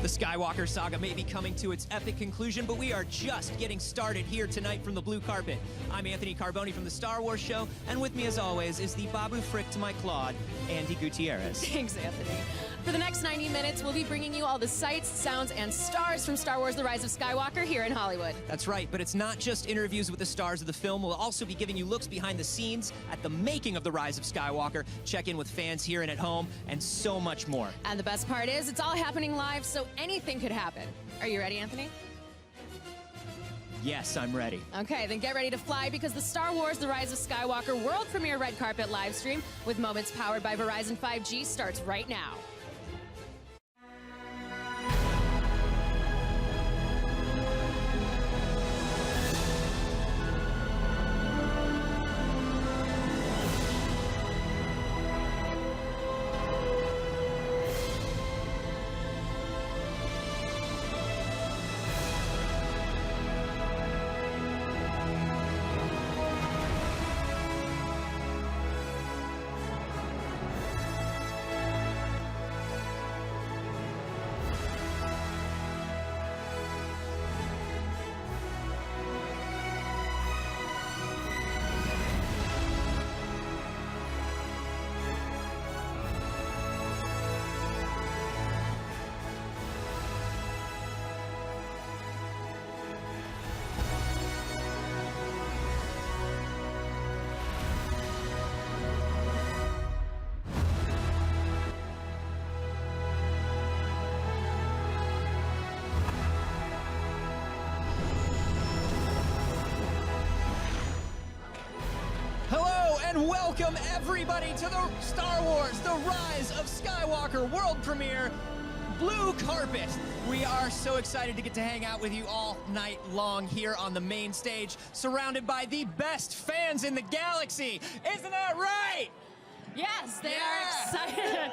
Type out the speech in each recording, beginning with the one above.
The Skywalker saga may be coming to its epic conclusion, but we are just getting started here tonight from the blue carpet. I'm Anthony Carboni from the Star Wars Show, and with me as always is the Babu Frick to my Claude, Andy Gutierrez. Thanks, Anthony. For the next 90 minutes, we'll be bringing you all the sights, sounds, and stars from Star Wars The Rise of Skywalker here in Hollywood. That's right, but it's not just interviews with the stars of the film. We'll also be giving you looks behind the scenes at the making of The Rise of Skywalker, check in with fans here and at home, and so much more. And the best part is, it's all happening live, so anything could happen. Are you ready, Anthony? Yes, I'm ready. Okay, then get ready to fly because the Star Wars The Rise of Skywalker world premiere red carpet live stream with moments powered by Verizon 5G starts right now. And welcome everybody to the Star Wars The Rise of Skywalker world premiere blue carpet. We are so excited to get to hang out with you all night long here on the main stage, surrounded by the best fans in the galaxy. Isn't that right? Yes, they are excited.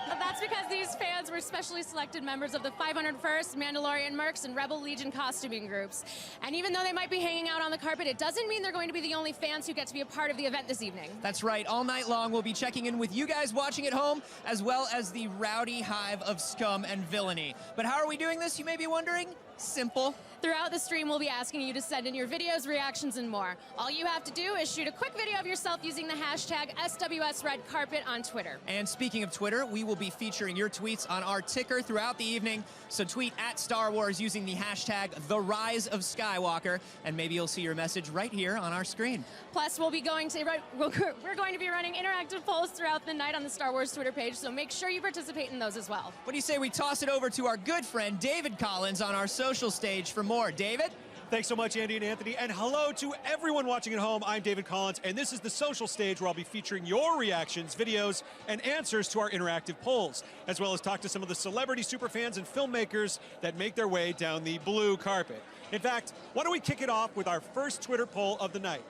That's because these fans were specially selected members of the 501st, Mandalorian Mercs, and Rebel Legion costuming groups. And even though they might be hanging out on the carpet, it doesn't mean they're going to be the only fans who get to be a part of the event this evening. That's right. All night long, we'll be checking in with you guys watching at home, as well as the rowdy hive of scum and villainy. But how are we doing this, you may be wondering? Simple. Throughout the stream, we'll be asking you to send in your videos, reactions, and more. All you have to do is shoot a quick video of yourself using the hashtag SWSRedCarpet on Twitter. And speaking of Twitter, we will be featuring your tweets on our ticker throughout the evening. So tweet at Star Wars using the hashtag #TheRiseOfSkywalker, and maybe you'll see your message right here on our screen. Plus, we're going to be running interactive polls throughout the night on the Star Wars Twitter page, so make sure you participate in those as well. What do you say we toss it over to our good friend David Collins on our social stage for more? David? Thanks so much, Andy and Anthony, and hello to everyone watching at home. I'm David Collins, and this is the social stage where I'll be featuring your reactions, videos, and answers to our interactive polls, as well as talk to some of the celebrity superfans and filmmakers that make their way down the blue carpet. In fact, why don't we kick it off with our first Twitter poll of the night.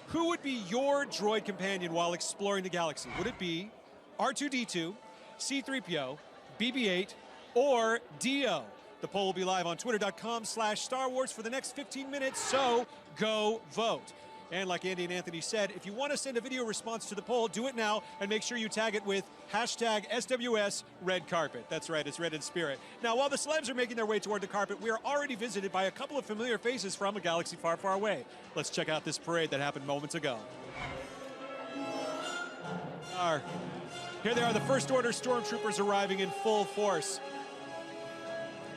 Who would be your droid companion while exploring the galaxy? Would it be R2-D2, C-3PO, BB-8, or D-O? The poll will be live on twitter.com/Star Wars for the next 15 minutes, so go vote. And like Andy and Anthony said, if you want to send a video response to the poll, do it now and make sure you tag it with hashtag SWSRedCarpet. That's right, it's red in spirit. Now, while the celebs are making their way toward the carpet, we are already visited by a couple of familiar faces from a galaxy far, far away. Let's check out this parade that happened moments ago. Here they are, the First Order stormtroopers arriving in full force.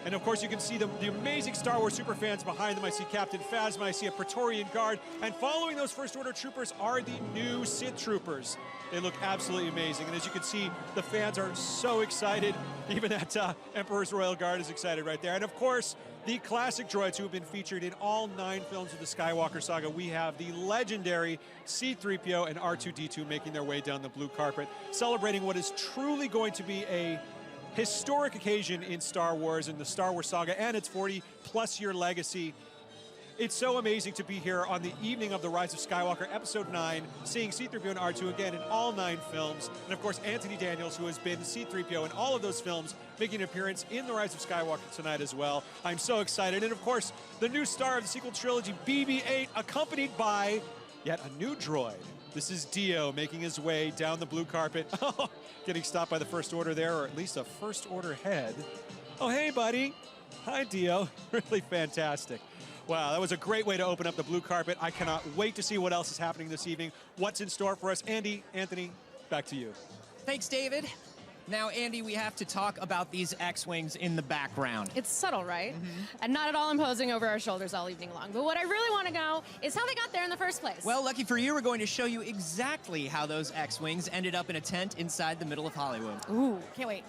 And of course, you can see the amazing Star Wars superfans behind them. I see Captain Phasma, I see a Praetorian Guard, and following those First Order troopers are the new Sith troopers. They look absolutely amazing, and as you can see, the fans are so excited. Even that Emperor's Royal Guard is excited right there. And of course, the classic droids who have been featured in all 9 films of the Skywalker saga. We have the legendary C-3PO and R2-D2 making their way down the blue carpet, celebrating what is truly going to be a historic occasion in Star Wars and the Star Wars saga and its 40-plus year legacy. It's so amazing to be here on the evening of The Rise of Skywalker, Episode 9, seeing C-3PO and R2 again in all 9 films. And of course, Anthony Daniels, who has been C-3PO in all of those films, making an appearance in The Rise of Skywalker tonight as well. I'm so excited. And of course, the new star of the sequel trilogy, BB-8, accompanied by yet a new droid. This is Dio making his way down the blue carpet. Getting stopped by the First Order there, or at least a First Order head. Oh, hey, buddy. Hi, Dio. Really fantastic. Wow, that was a great way to open up the blue carpet. I cannot wait to see what else is happening this evening. What's in store for us? Andy, Anthony, back to you. Thanks, David. Now, Andy, we have to talk about these X-Wings in the background. It's subtle, right? And not at all imposing over our shoulders all evening long. But what I really want to know is how they got there in the first place. Well, lucky for you, we're going to show you exactly how those X-Wings ended up in a tent inside the middle of Hollywood. Ooh, can't wait.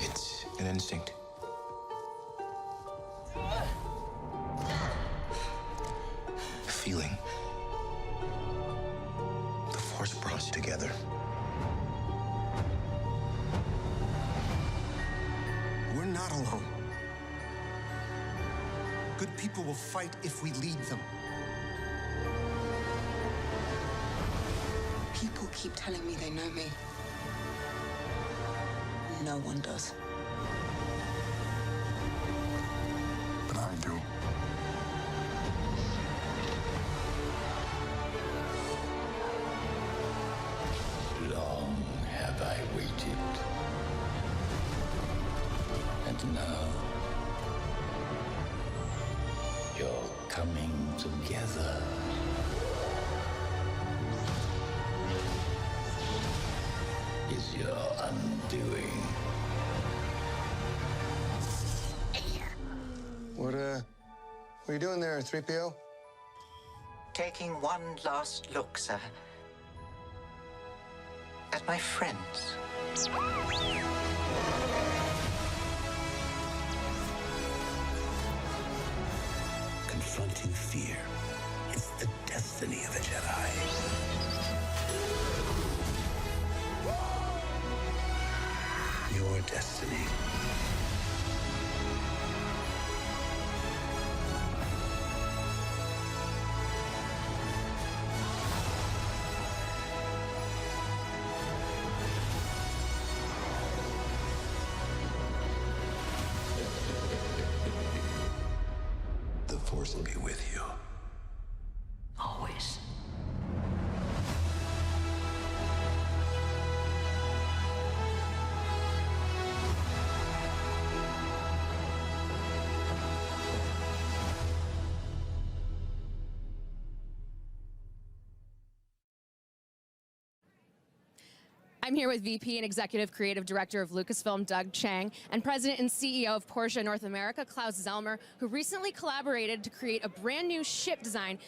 It's an instinct. A feeling. The Force brought us together. We're not alone. Good people will fight if we lead them. People keep telling me they know me. No one does. But I do. Long have I waited. And now, you're coming together. Is your undoing. What are you doing there, 3PO? Taking one last look, sir. At my friends. Confronting fear is the destiny of a Jedi. Your destiny. The Force will be with you. Always. I'm here with VP and Executive Creative Director of Lucasfilm, Doug Chang, and President and CEO of Porsche North America, Klaus Zelmer, who recently collaborated to create a brand new ship designed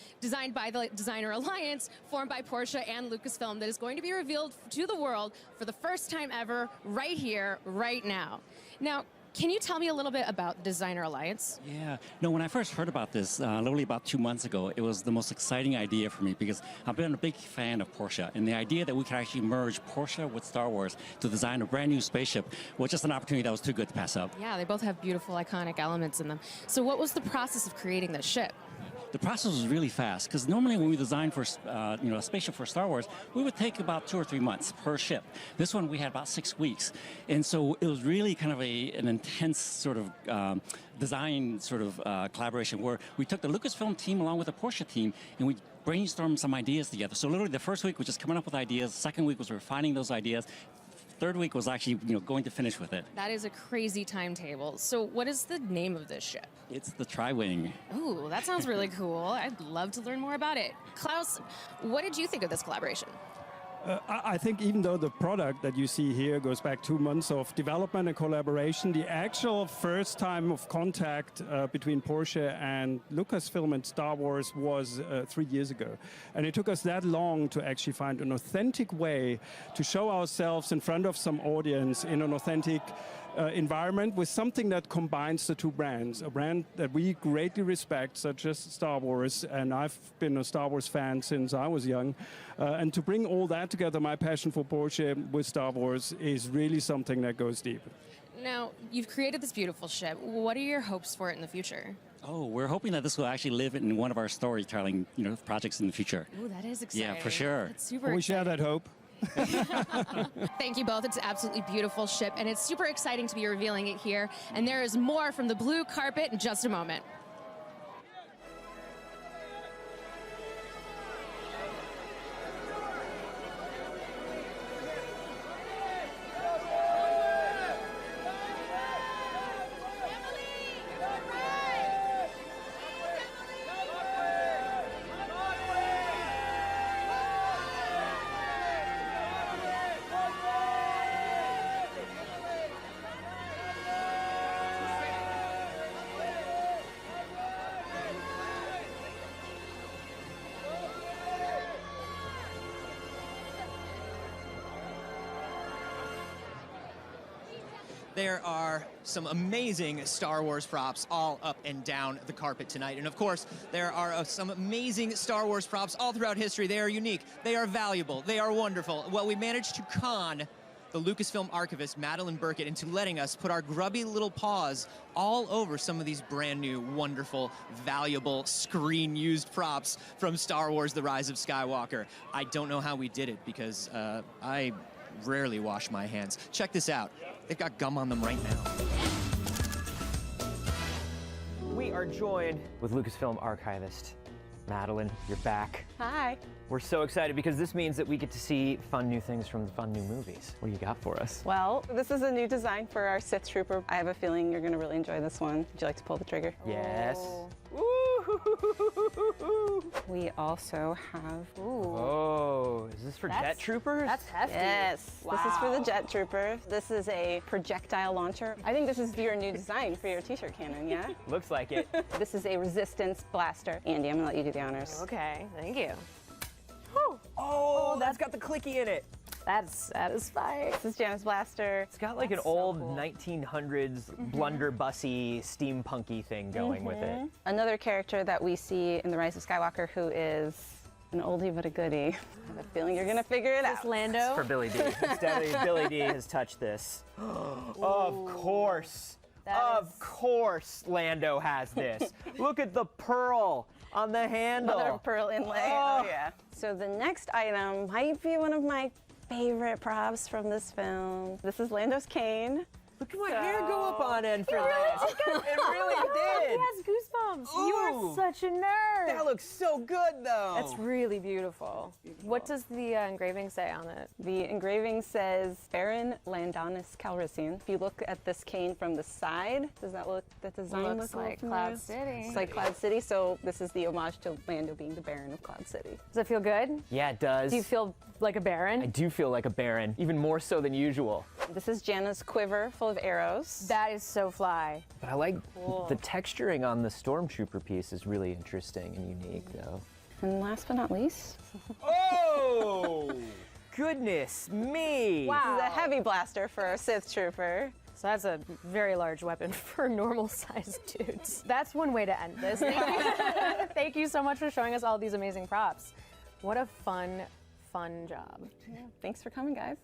by the Designer Alliance, formed by Porsche and Lucasfilm, that is going to be revealed to the world for the first time ever, right here, right now. Now, can you tell me a little bit about the Designer Alliance? Yeah, no, when I first heard about this, literally about 2 months ago, it was the most exciting idea for me because I've been a big fan of Porsche, and the idea that we could actually merge Porsche with Star Wars to design a brand new spaceship was just an opportunity that was too good to pass up. Yeah, they both have beautiful, iconic elements in them. So what was the process of creating this ship? the process was really fast because normally when we design for a spaceship for Star Wars, we would take about 2 or 3 months per ship. This one we had about 6 weeks, and so it was really kind of an intense sort of design sort of collaboration where we took the Lucasfilm team along with the Porsche team and we brainstormed some ideas together. So literally the first week was just coming up with ideas. Second week was refining those ideas. Third week was actually going to finish with it. That is a crazy timetable. So what is the name of this ship? It's the Tri-Wing. Ooh, that sounds really cool. I'd love to learn more about it. Klaus, what did you think of this collaboration? I think even though the product that you see here goes back 2 months of development and collaboration, the actual first time of contact between Porsche and Lucasfilm and Star Wars was 3 years ago. And it took us that long to actually find an authentic way to show ourselves in front of some audience in an authentic environment with something that combines the two brands, a brand that we greatly respect, such as Star Wars, and I've been a Star Wars fan since I was young, and to bring all that together, my passion for Porsche with Star Wars is really something that goes deep. Now, you've created this beautiful ship. What are your hopes for it in the future? Oh, we're hoping that this will actually live in one of our storytelling projects in the future. Ooh, that is exciting. Yeah, for sure. That's super We share that hope. Thank you both. It's an absolutely beautiful ship, and it's super exciting to be revealing it here. And there is more from the blue carpet in just a moment. There are some amazing Star Wars props all up and down the carpet tonight. And of course, there are some amazing Star Wars props all throughout history. They are unique, they are valuable, they are wonderful. Well, we managed to con the Lucasfilm archivist, Madeline Burkett, into letting us put our grubby little paws all over some of these brand new, wonderful, valuable, screen-used props from Star Wars: The Rise of Skywalker. I don't know how we did it because I rarely wash my hands. Check this out. They've got gum on them right now. We are joined with Lucasfilm archivist Madeline. You're back. Hi. We're so excited because this means that we get to see fun new things from the fun new movies. What do you got for us? Well, this is a new design for our Sith Trooper. I have a feeling you're going to really enjoy this one. Would you like to pull the trigger? Yes. Ooh. We also have... Oh, is this for Jet Troopers? That's hefty. Yes. Wow. This is for the Jet Trooper. This is a projectile launcher. I think this is your new design for your t-shirt cannon, yeah? Looks like it. This is a resistance blaster. Andy, I'm going to let you do the honors. Okay, thank you. Oh, that's got the clicky in it. That's satisfying. This is Janet's blaster. It's got like an old 1900s blunderbussy, steampunky thing going with it. Another character that we see in The Rise of Skywalker who is an oldie but a goodie. I have a feeling you're gonna figure it out. Lando? It's for Billy D. It's definitely Billy D has touched this. Of course. Of course Lando has this. Look at the pearl on the handle. Mother of pearl inlay. Oh yeah. So the next item might be one of my favorite props from this film. This is Lando's cane. Look at my hair go up on end for this. It really did. He has goosebumps. Ooh. You are such a nerd. That looks so good, though. That's really beautiful. What does the engraving say on it? The engraving says Baron Landonus Calrissian. If you look at this cane from the side, does that design Looks look like familiar? Cloud City. It's like Cloud City, so this is the homage to Lando being the Baron of Cloud City. Does it feel good? Yeah, it does. Do you feel like a baron? I do feel like a baron, even more so than usual. This is Janna's quiver full of arrows. That is so fly. But I like the texturing on the Stormtrooper piece is really interesting and unique, though. And last but not least, Oh! Goodness me! Wow. this is a heavy blaster for our Sith Trooper. So that's a very large weapon for normal-sized dudes. That's one way to end this. Thank you so much for showing us all these amazing props. What a fun job. Yeah, thanks for coming, guys.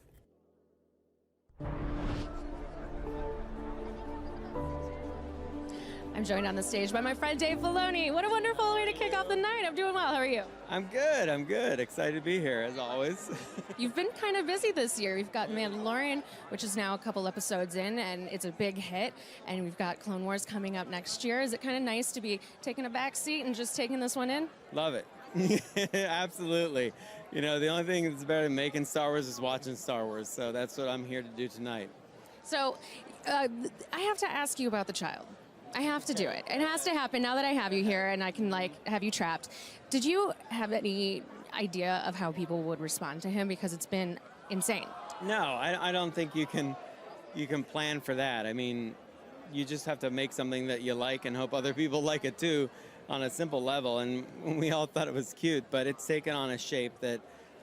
I'm joined on the stage by my friend Dave Filoni. What a wonderful way to kick off the night. I'm doing well. How are you? I'm good. Excited to be here, as always. You've been kind of busy this year. We've got Mandalorian, which is now a couple episodes in, and it's a big hit. And we've got Clone Wars coming up next year. Is it kind of nice to be taking a back seat and just taking this one in? Love it. Absolutely. You know, the only thing that's better than making Star Wars is watching Star Wars. So that's what I'm here to do tonight. So I have to ask you about the child. I have to do it. It has to happen now that I have you here and I can have you trapped. Did you have any idea of how people would respond to him? Because it's been insane. No, I don't think you can plan for that. I mean, you just have to make something that you like and hope other people like it too on a simple level. And we all thought it was cute, but it's taken on a shape that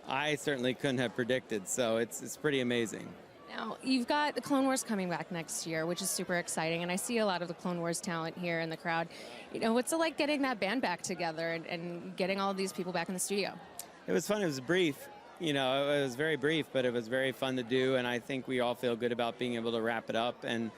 I certainly couldn't have predicted. So it's pretty amazing. Now, you've got the Clone Wars coming back next year, which is super exciting, and I see a lot of the Clone Wars talent here in the crowd. You know, what's it like getting that band back together and getting all of these people back in the studio? It was fun. It was brief. You know, it was very brief, but it was very fun to do, and I think we all feel good about being able to wrap it up and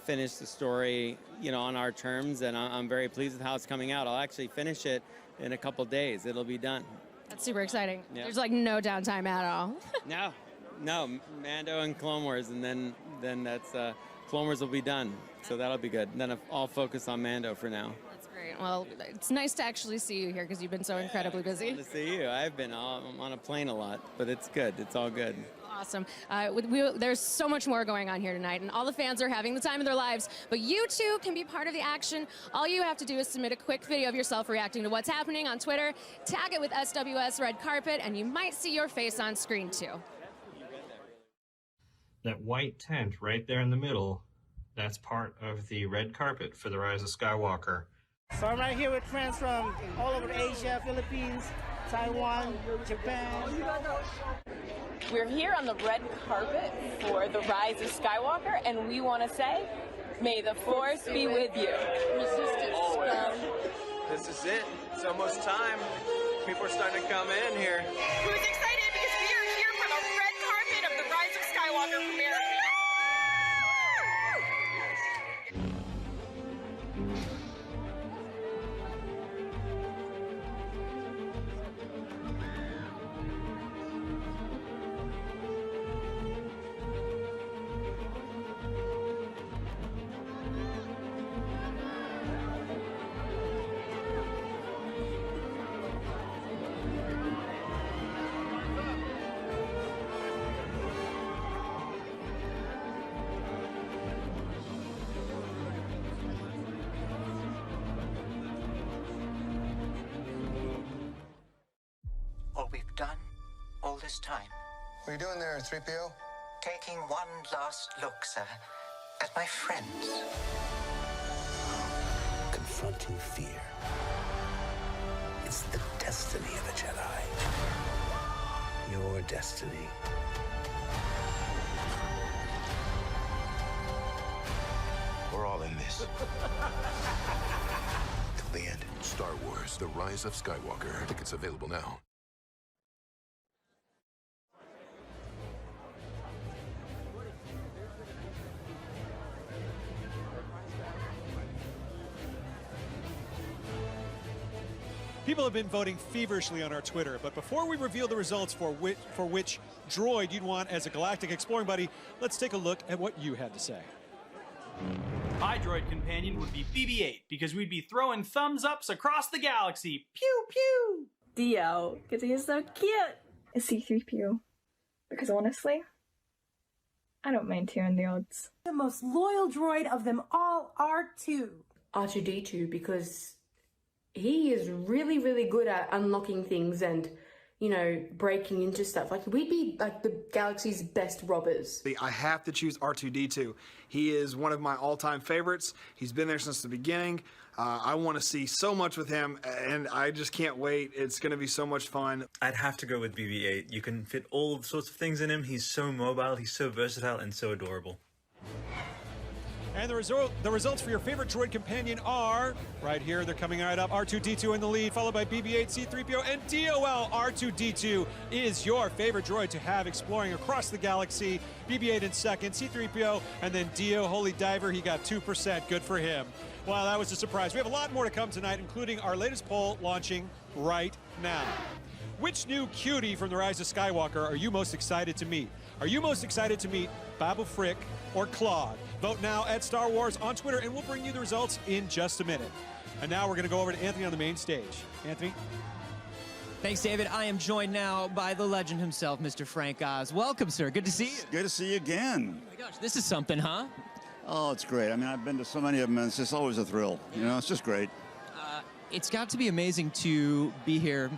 finish the story, you know, on our terms, and I'm very pleased with how it's coming out. I'll actually finish it in a couple days. It'll be done. That's super exciting. Yeah. There's like no downtime at all. No, Mando and Clone Wars, and then that's Clone Wars will be done, so that'll be good. Then I'll focus on Mando for now. That's great. Well, it's nice to actually see you here because you've been so incredibly busy. Good to see you. I'm on a plane a lot, but it's good. It's all good. Awesome. There's so much more going on here tonight, and all the fans are having the time of their lives, but you too can be part of the action. All you have to do is submit a quick video of yourself reacting to what's happening on Twitter, tag it with SWS Red Carpet, and you might see your face on screen too. That white tent right there in the middle, that's part of the red carpet for the Rise of Skywalker. So I'm right here with friends from all over Asia, Philippines, Taiwan, Japan. We're here on the red carpet for the Rise of Skywalker, and we want to say, may the Force be with you. Resistance. This is it. It's almost time. People are starting to come in here. Who's excited because we are here for the red carpet of the Rise of Skywalker premiere. All we've done all this time. What are you doing there, 3PO? Taking one last look, sir, at my friends. Confronting fear. It's the destiny of a Jedi. Your destiny. We're all in this. Till the end. Star Wars: The Rise of Skywalker. Tickets available now. People have been voting feverishly on our Twitter, but before we reveal the results for which droid you'd want as a galactic exploring buddy, let's take a look at what you had to say. My droid companion would be BB-8 because we'd be throwing thumbs ups across the galaxy. Pew pew. Dio, because he's so cute. A C-3PO, because honestly, I don't mind hearing the odds. The most loyal droid of them all, R2. R2-D2, because he is really, really good at unlocking things and, you know, breaking into stuff. Like, we'd be like the galaxy's best robbers. I have to choose R2-D2. He is one of my all-time favorites. He's been there since the beginning. I want to see so much with him, and I just can't wait. It's going to be so much fun. I'd have to go with BB-8. You can fit all sorts of things in him. He's so mobile, he's so versatile, and so adorable. And the results for your favorite droid companion are right here. They're coming right up. R2-D2 in the lead, followed by BB-8, C-3PO, and DOL. R2-D2 is your favorite droid to have exploring across the galaxy. BB-8 in second, C-3PO, and then Dio, Holy Diver. He got 2%. Good for him. Wow, that was a surprise. We have a lot more to come tonight, including our latest poll launching right now. Which new cutie from The Rise of Skywalker are you most excited to meet? Are you most excited to meet Babu Frick or Claude? Vote now at Star Wars on Twitter, and we'll bring you the results in just a minute. And now we're going to go over to Anthony on the main stage. Anthony? Thanks, David. I am joined now by the legend himself, Mr. Frank Oz. Welcome, sir. Good to see you. Good to see you again. Oh my gosh, this is something, huh? Oh, it's great. I mean, I've been to so many of them, and it's just always a thrill. You know, it's just great. It's got to be amazing to be here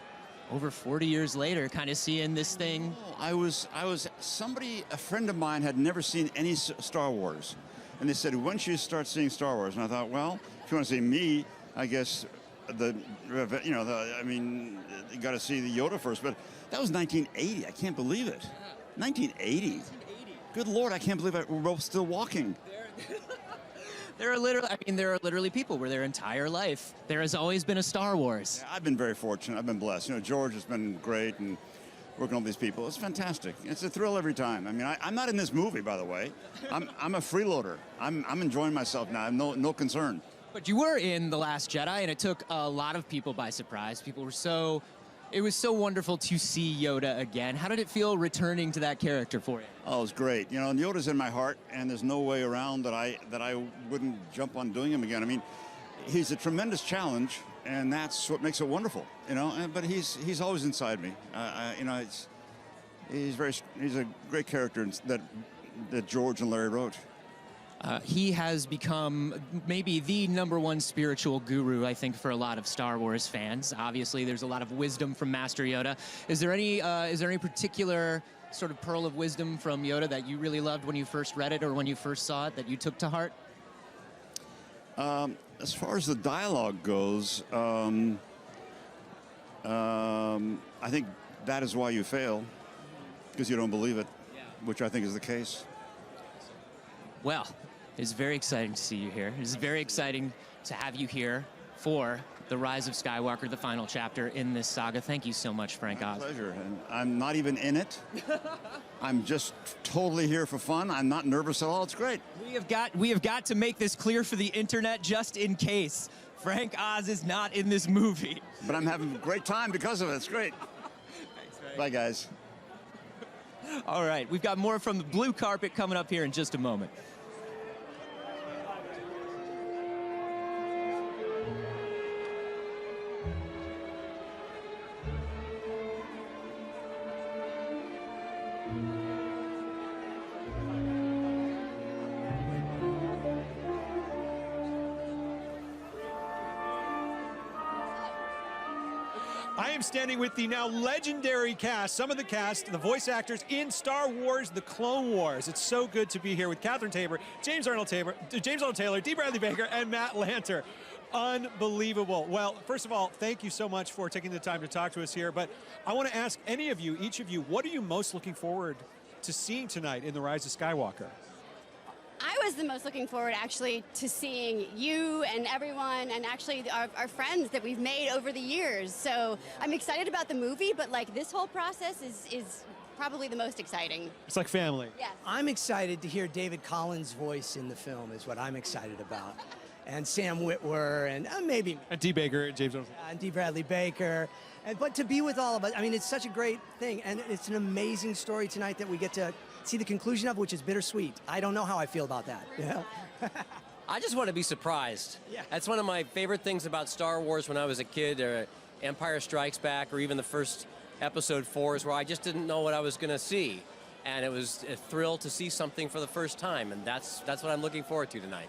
over 40 years later, kind of seeing this thing. A friend of mine had never seen any Star Wars. And they said, when should you start seeing Star Wars? And I thought, well, if you want to see me, I guess, you got to see the Yoda first. But that was 1980. I can't believe it. 1980. Good Lord, I can't believe we're both still walking. There are literally people where their entire life there has always been a Star Wars. Yeah, I've been very fortunate. I've been blessed. You know, George has been great, and working with these people, it's fantastic. It's a thrill every time. I mean, I'm not in this movie, by the way. I'm a freeloader. I'm enjoying myself now. I have no concern. But you were in The Last Jedi, and it took a lot of people by surprise. It was so wonderful to see Yoda again. How did it feel returning to that character for you? Oh, it was great. You know, and Yoda's in my heart, and there's no way around that I wouldn't jump on doing him again. I mean, he's a tremendous challenge, and that's what makes it wonderful. You know, but he's always inside me. He's a great character that George and Larry wrote. He has become maybe the #1 spiritual guru, I think, for a lot of Star Wars fans. Obviously, there's a lot of wisdom from Master Yoda. Is there any particular sort of pearl of wisdom from Yoda that you really loved when you first read it or when you first saw it that you took to heart? As far as the dialogue goes, I think that is why you fail, because you don't believe it, which I think is the case. Well, it's very exciting to see you here. It's very exciting to have you here for The Rise of Skywalker, the final chapter in this saga. Thank you so much, Frank Oz. My pleasure. And I'm not even in it. I'm just totally here for fun. I'm not nervous at all. It's great. We have got to make this clear for the internet just in case. Frank Oz is not in this movie. But I'm having a great time because of it. It's great. Thanks, Frank. Bye, guys. All right, we've got more from the blue carpet coming up here in just a moment. I am standing with the now legendary cast, some of the cast, the voice actors in Star Wars: The Clone Wars. It's so good to be here with Catherine Tabor, James Arnold Taylor, D. Bradley Baker, and Matt Lanter. Unbelievable. Well, first of all, thank you so much for taking the time to talk to us here. But I want to ask each of you, what are you most looking forward to seeing tonight in The Rise of Skywalker? I was the most looking forward, actually, to seeing you and everyone, and actually our friends that we've made over the years. So I'm excited about the movie, but like this whole process is probably the most exciting. It's like family. Yes. I'm excited to hear David Collins' voice in the film is what I'm excited about. And Sam Witwer, and maybe... And D. Baker, James Arnold. And D. Bradley Baker. But to be with all of us, I mean, it's such a great thing. And it's an amazing story tonight that we get to see the conclusion of, which is bittersweet. I don't know how I feel about that. You know? I just want to be surprised. Yeah. That's one of my favorite things about Star Wars when I was a kid, or Empire Strikes Back, or even the first Episode 4, is where I just didn't know what I was going to see. And it was a thrill to see something for the first time, and that's what I'm looking forward to tonight.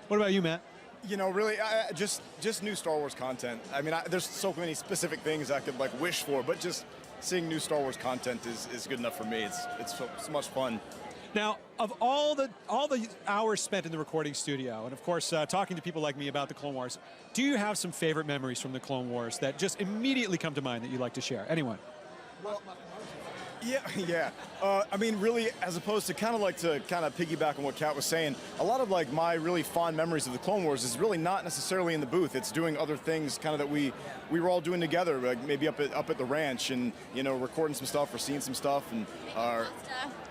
What about you, Matt? You know, really, just new Star Wars content. I mean, there's so many specific things I could like wish for, but just seeing new Star Wars content is good enough for me. It's so much fun. Now, of all the hours spent in the recording studio, and of course talking to people like me about the Clone Wars, do you have some favorite memories from the Clone Wars that just immediately come to mind that you'd like to share? Anyone? Well, Yeah. I mean, really, as opposed to kind of piggyback on what Kat was saying, a lot of like my really fond memories of the Clone Wars is really not necessarily in the booth. It's doing other things kind of that we were all doing together, like maybe up at the ranch and, you know, recording some stuff or seeing some stuff and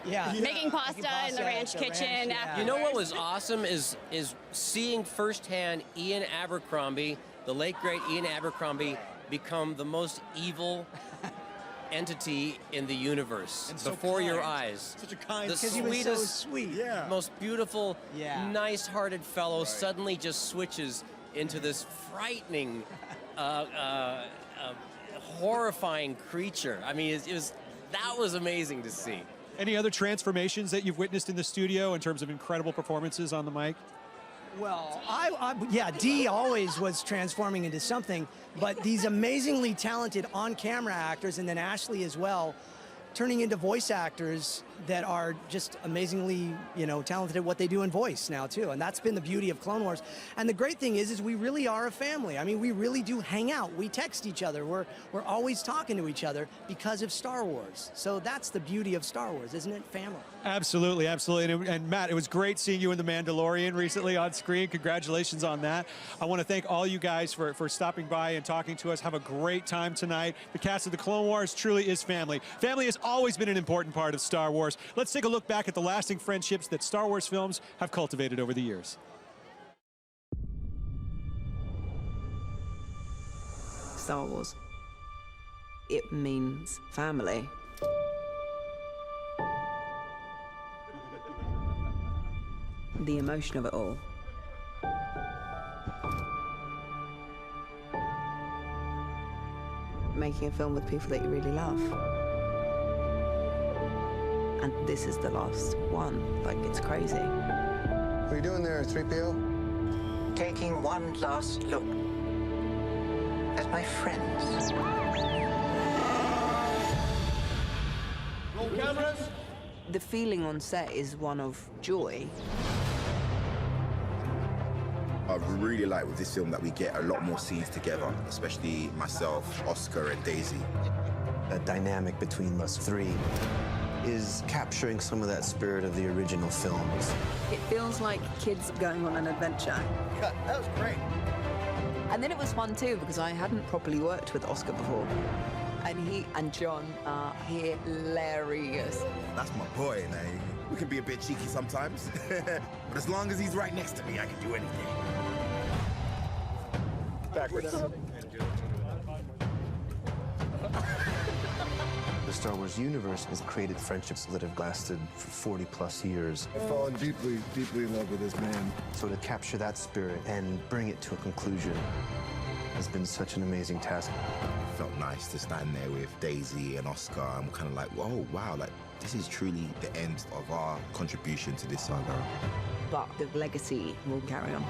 Making pasta in the ranch kitchen afterwards. You know what was awesome is seeing firsthand Ian Abercrombie, the late great Ian Abercrombie, become the most evil entity in the universe before your eyes. Such a kind, the because he was so sweet. Yeah. most beautiful, nice-hearted fellow suddenly just switches into this frightening, horrifying creature. I mean, that was amazing to see. Any other transformations that you've witnessed in the studio in terms of incredible performances on the mic? Well, Dee always was transforming into something, but these amazingly talented on-camera actors, and then Ashley as well, turning into voice actors that are just amazingly, you know, talented at what they do in voice now too. And that's been the beauty of Clone Wars. And the great thing is we really are a family. I mean, we really do hang out. We text each other. We're always talking to each other because of Star Wars. So that's the beauty of Star Wars, isn't it? Family. Absolutely, absolutely. And Matt, it was great seeing you in The Mandalorian recently on screen. Congratulations on that. I want to thank all you guys for stopping by and talking to us. Have a great time tonight. The cast of the Clone Wars truly is family. Family has always been an important part of Star Wars. Let's take a look back at the lasting friendships that Star Wars films have cultivated over the years. Star Wars. It means family. The emotion of it all. Making a film with people that you really love. And this is the last one. Like, it's crazy. What are you doing there, 3PO? Taking one last look at my friends. Roll cameras. The feeling on set is one of joy. I really like with this film that we get a lot more scenes together, especially myself, Oscar, and Daisy. The dynamic between us three is capturing some of that spirit of the original films. It feels like kids going on an adventure. Cut. That was great. And then it was fun too, because I hadn't properly worked with Oscar before. And he and John are hilarious. That's my boy, and we can be a bit cheeky sometimes. But as long as he's right next to me, I can do anything. Backwards. The Star Wars universe has created friendships that have lasted for 40+ years. I've fallen deeply, deeply in love with this man. So to capture that spirit and bring it to a conclusion has been such an amazing task. It felt nice to stand there with Daisy and Oscar. I'm kind of like, whoa, wow, like this is truly the end of our contribution to this saga. But the legacy will carry on.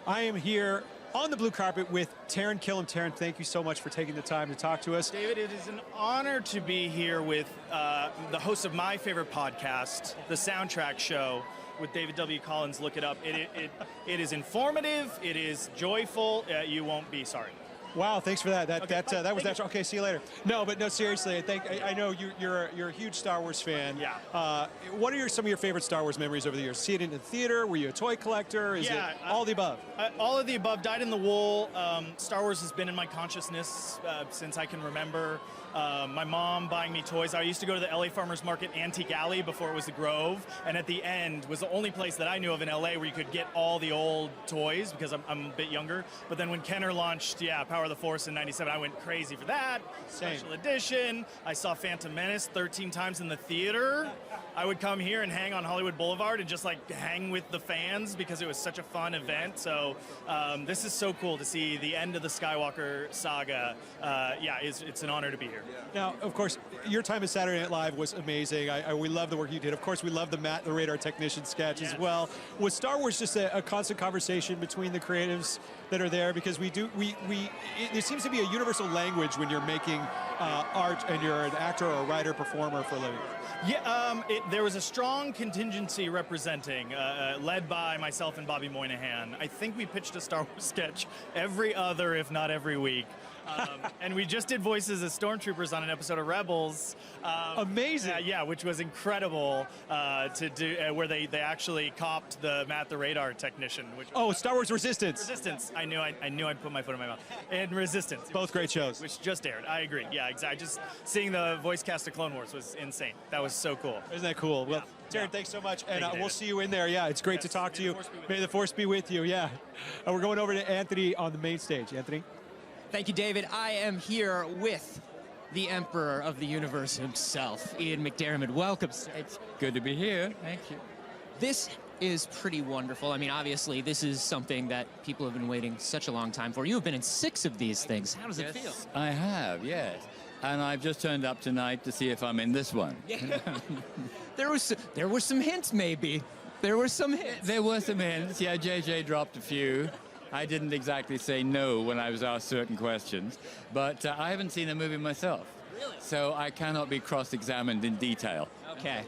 I am here on the blue carpet with Taron Killam. Taron, thank you so much for taking the time to talk to us. David, it is an honor to be here with the host of my favorite podcast, The Soundtrack Show, with David W. Collins. Look it up. It is informative. It is joyful. You won't be sorry. Wow, thanks for that. That was Thank you. okay. See you later. No, seriously. I know you're a huge Star Wars fan. Yeah. What are some of your favorite Star Wars memories over the years? See it in the theater? Were you a toy collector? Is it all the above? All of the above. Dyed in the wool. Star Wars has been in my consciousness since I can remember. My mom buying me toys. I used to go to the LA Farmers Market Antique Alley before it was the Grove, and at the end was the only place that I knew of in LA where you could get all the old toys, because I'm a bit younger. But then when Kenner launched, Power of the Force in '97, I went crazy for that. Special edition. I saw Phantom Menace 13 times in the theater. I would come here and hang on Hollywood Boulevard and just like hang with the fans because it was such a fun event. So this is so cool to see the end of the Skywalker saga. It's an honor to be here. here. Now, of course, your time at Saturday Night Live was amazing. We love the work you did. Of course, we love the Matt the Radar Technician sketch as well. Was Star Wars just a constant conversation between the creatives that are there? Because there seems to be a universal language when you're making art and you're an actor or a writer, performer for a living. Yeah, there was a strong contingency representing, led by myself and Bobby Moynihan. I think we pitched a Star Wars sketch every other, if not every week. And we just did voices as stormtroopers on an episode of Rebels. Amazing. Yeah, which was incredible to do, where they actually copped the Matt the Radar Technician. Star Wars Resistance. Resistance. I knew I'd put my foot in my mouth. And Resistance. Both great shows. Which just aired. I agree. Yeah, exactly. Just seeing the voice cast of Clone Wars was insane. That was so cool. Isn't that cool? Well, Jared, thanks so much. And we'll see you in there. Yeah, it's great to talk to you. May the Force be with you. Yeah. And we're going over to Anthony on the main stage. Anthony? Thank you, David. I am here with the Emperor of the Universe himself, Ian McDiarmid. Welcome, sir. It's good to be here. Thank you. This is pretty wonderful. I mean, obviously, this is something that people have been waiting such a long time for. You have been in 6 of these things. How does it feel? I have, yes. And I've just turned up tonight to see if I'm in this one. Yeah. There were some hints, maybe. There were some hints. There were some hints. Yeah, JJ dropped a few. I didn't exactly say no when I was asked certain questions, but I haven't seen the movie myself. Really? So I cannot be cross-examined in detail. Okay.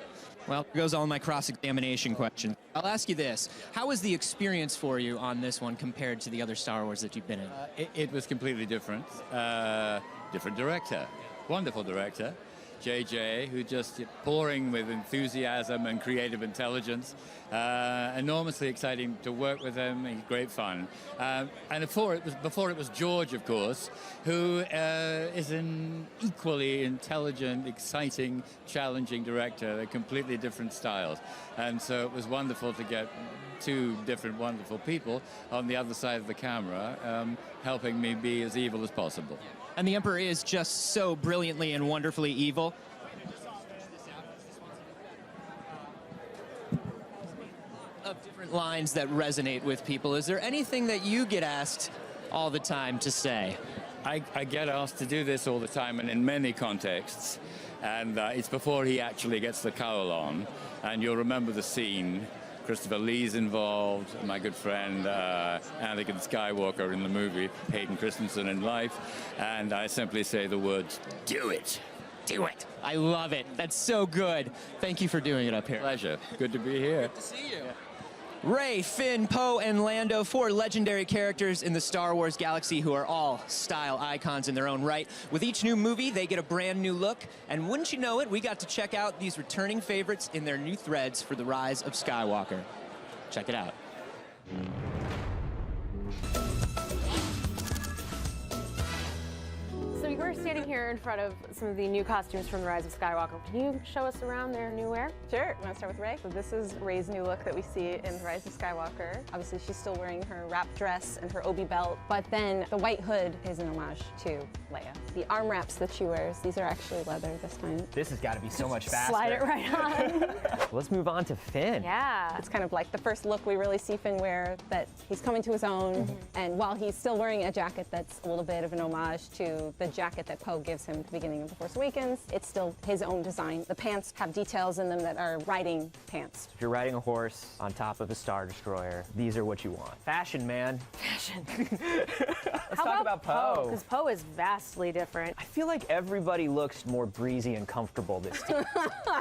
Well, here goes all my cross-examination questions. I'll ask you this. How was the experience for you on this one compared to the other Star Wars that you've been in? It was completely different. Different director. Wonderful director. JJ, who just pouring with enthusiasm and creative intelligence. Enormously exciting to work with him. He's great fun. And before it was George, of course, who is an equally intelligent, exciting, challenging director. They're completely different styles. And so it was wonderful to get 2 different wonderful people on the other side of the camera, helping me be as evil as possible. And the Emperor is just so brilliantly and wonderfully evil. Of different lines that resonate with people. Is there anything that you get asked all the time to say? I get asked to do this all the time and in many contexts. And it's before he actually gets the cowl on. And you'll remember the scene. Christopher Lee's involved, my good friend Anakin Skywalker in the movie, Hayden Christensen in life, and I simply say the words, do it. Do it. I love it. That's so good. Thank you for doing it up here. Pleasure. Good to be here. Good to see you. Yeah. Rey, Finn, Poe, and Lando, 4 legendary characters in the Star Wars galaxy who are all style icons in their own right. With each new movie, they get a brand new look, and wouldn't you know it, we got to check out these returning favorites in their new threads for The Rise of Skywalker. Check it out. So we're standing here in front of some of the new costumes from The Rise of Skywalker. Can you show us around their new wear? Sure. You want to start with Rey? So this is Rey's new look that we see in The Rise of Skywalker. Obviously, she's still wearing her wrap dress and her obi belt, but then the white hood is an homage to Leia. The arm wraps that she wears, these are actually leather this time. This has got to be so much faster. Slide it right on. Let's move on to Finn. Yeah. It's kind of like the first look we really see Finn wear, that he's coming to his own, and while he's still wearing a jacket that's a little bit of an homage to the jacket that Poe gives him at the beginning of The Force Awakens, it's still his own design. The pants have details in them that are riding pants. If you're riding a horse on top of a Star Destroyer, these are what you want. Fashion, man. Fashion. Let's talk about Poe. Because Poe is vastly different. I feel like everybody looks more breezy and comfortable this time.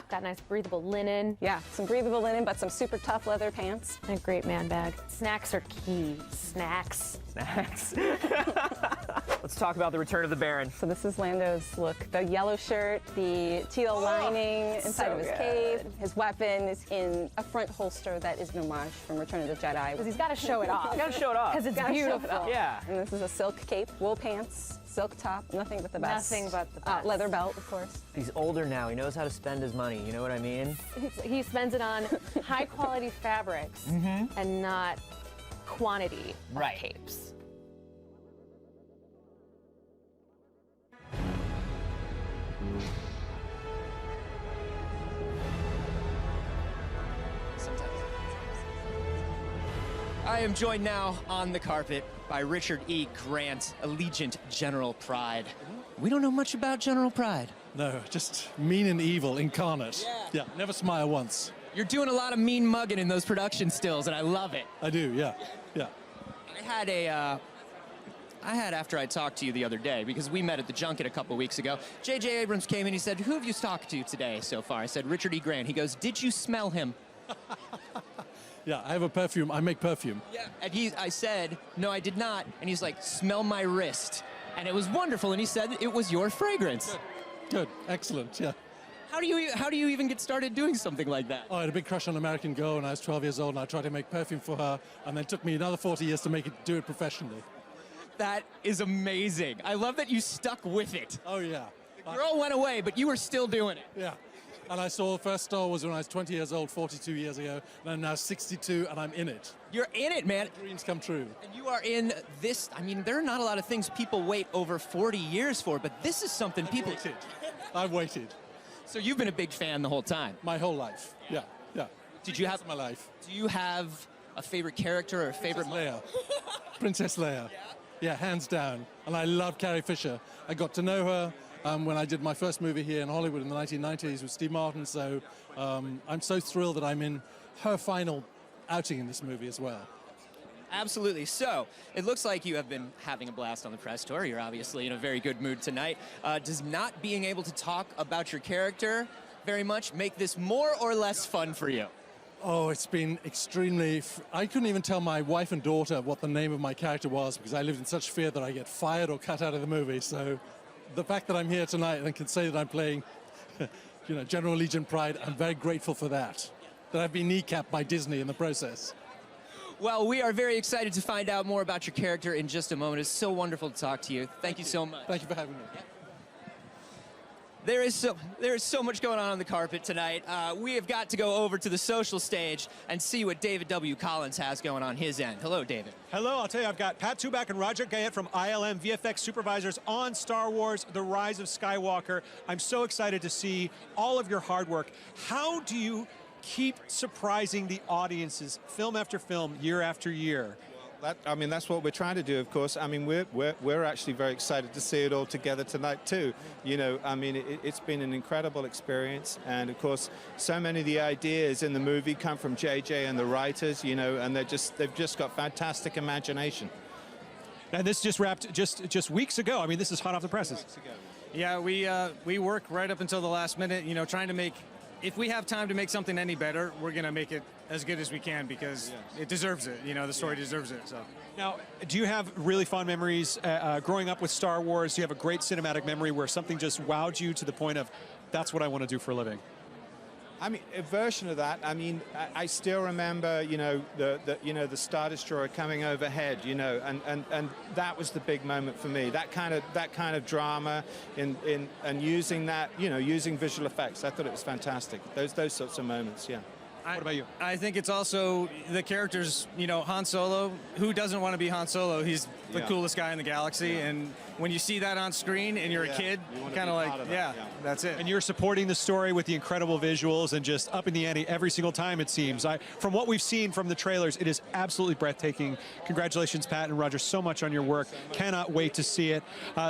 Got nice breathable linen. Yeah, some breathable linen, but some super tough leather pants. And a great man bag. Snacks are key. Snacks. Snacks. Let's talk about the return of the Baron. So this is Lando's look. The yellow shirt, the teal lining inside of his cape. His weapon is in a front holster that is an homage from Return of the Jedi. Because he's got to show it off. He's got to show it off. Because it's beautiful. Yeah. And this is a silk cape, wool pants, silk top, nothing but the best. Nothing but the best. Leather belt, of course. He's older now. He knows how to spend his money. You know what I mean? He spends it on high quality fabrics and not quantity of capes. I am joined now on the carpet by Richard E. Grant, Allegiant General Pride. We don't know much about General Pride. No, just mean and evil incarnate. Yeah, never smile once. You're doing a lot of mean mugging in those production stills, and I love it. I do, yeah. I had after I talked to you the other day, because we met at the junket a couple weeks ago, J.J. Abrams came in, he said, who have you talked to today so far? I said, Richard E. Grant. He goes, did you smell him? Yeah, I have a perfume. I make perfume. Yeah. And I said, no, I did not. And he's like, smell my wrist. And it was wonderful, and he said it was your fragrance. Good. Excellent, yeah. How do you even get started doing something like that? Oh, I had a big crush on an American girl when I was 12 years old, and I tried to make perfume for her, and then it took me another 40 years to do it professionally. That is amazing. I love that you stuck with it. Oh, yeah. The girl went away, but you were still doing it. Yeah. And I saw the first Star Wars when I was 20 years old, 42 years ago, and I'm now 62, and I'm in it. You're in it, man. Dreams come true. And you are in this. I mean, there are not a lot of things people wait over 40 years for, but this is something people... I've waited. So you've been a big fan the whole time? My whole life, yeah. Did you have my life? Do you have a favorite character or a favorite... Leia. Princess Leia. Yeah, hands down. And I love Carrie Fisher. I got to know her when I did my first movie here in Hollywood in the 1990s with Steve Martin, so I'm so thrilled that I'm in her final outing in this movie as well. Absolutely. So, it looks like you have been having a blast on the press tour. You're obviously in a very good mood tonight. Does not being able to talk about your character very much make this more or less fun for you? Oh, it's been extremely... I couldn't even tell my wife and daughter what the name of my character was because I lived in such fear that I get fired or cut out of the movie. So the fact that I'm here tonight and can say that I'm playing, General Legion Pride, I'm very grateful for that. That I've been kneecapped by Disney in the process. Well, we are very excited to find out more about your character in just a moment. It's so wonderful to talk to you. Thank you so much. Thank you for having me. There is so much going on the carpet tonight. We have got to go over to the social stage and see what David W. Collins has going on his end. Hello, David. Hello, I'll tell you, I've got Pat Tuback and Roger Gayette from ILM VFX Supervisors on Star Wars The Rise of Skywalker. I'm so excited to see all of your hard work. How do you keep surprising the audiences film after film, year after year? That's what we're trying to do, of course. I mean, we're actually very excited to see it all together tonight too. It's been an incredible experience, and of course, so many of the ideas in the movie come from JJ and the writers, and they've just got fantastic imagination. And this just wrapped just weeks ago. I mean, this is hot off the presses. Yeah, we work right up until the last minute, trying to make. If we have time to make something any better, we're going to make it as good as we can because it deserves it. The story deserves it. So. Now, do you have really fond memories growing up with Star Wars? Do you have a great cinematic memory where something just wowed you to the point of, that's what I want to do for a living? I mean, a version of that. I mean, I still remember, the Star Destroyer coming overhead, and that was the big moment for me. That kind of drama and using that, using visual effects. I thought it was fantastic. Those sorts of moments, yeah. What about you? I think it's also the characters, Han Solo. Who doesn't want to be Han Solo? He's the coolest guy in the galaxy. And when you see that on screen and you're a kid, kind of like, that's it. And you're supporting the story with the incredible visuals and just upping the ante every single time, it seems. From what we've seen from the trailers, it is absolutely breathtaking. Congratulations, Pat and Roger, so much on your work. Cannot wait to see it.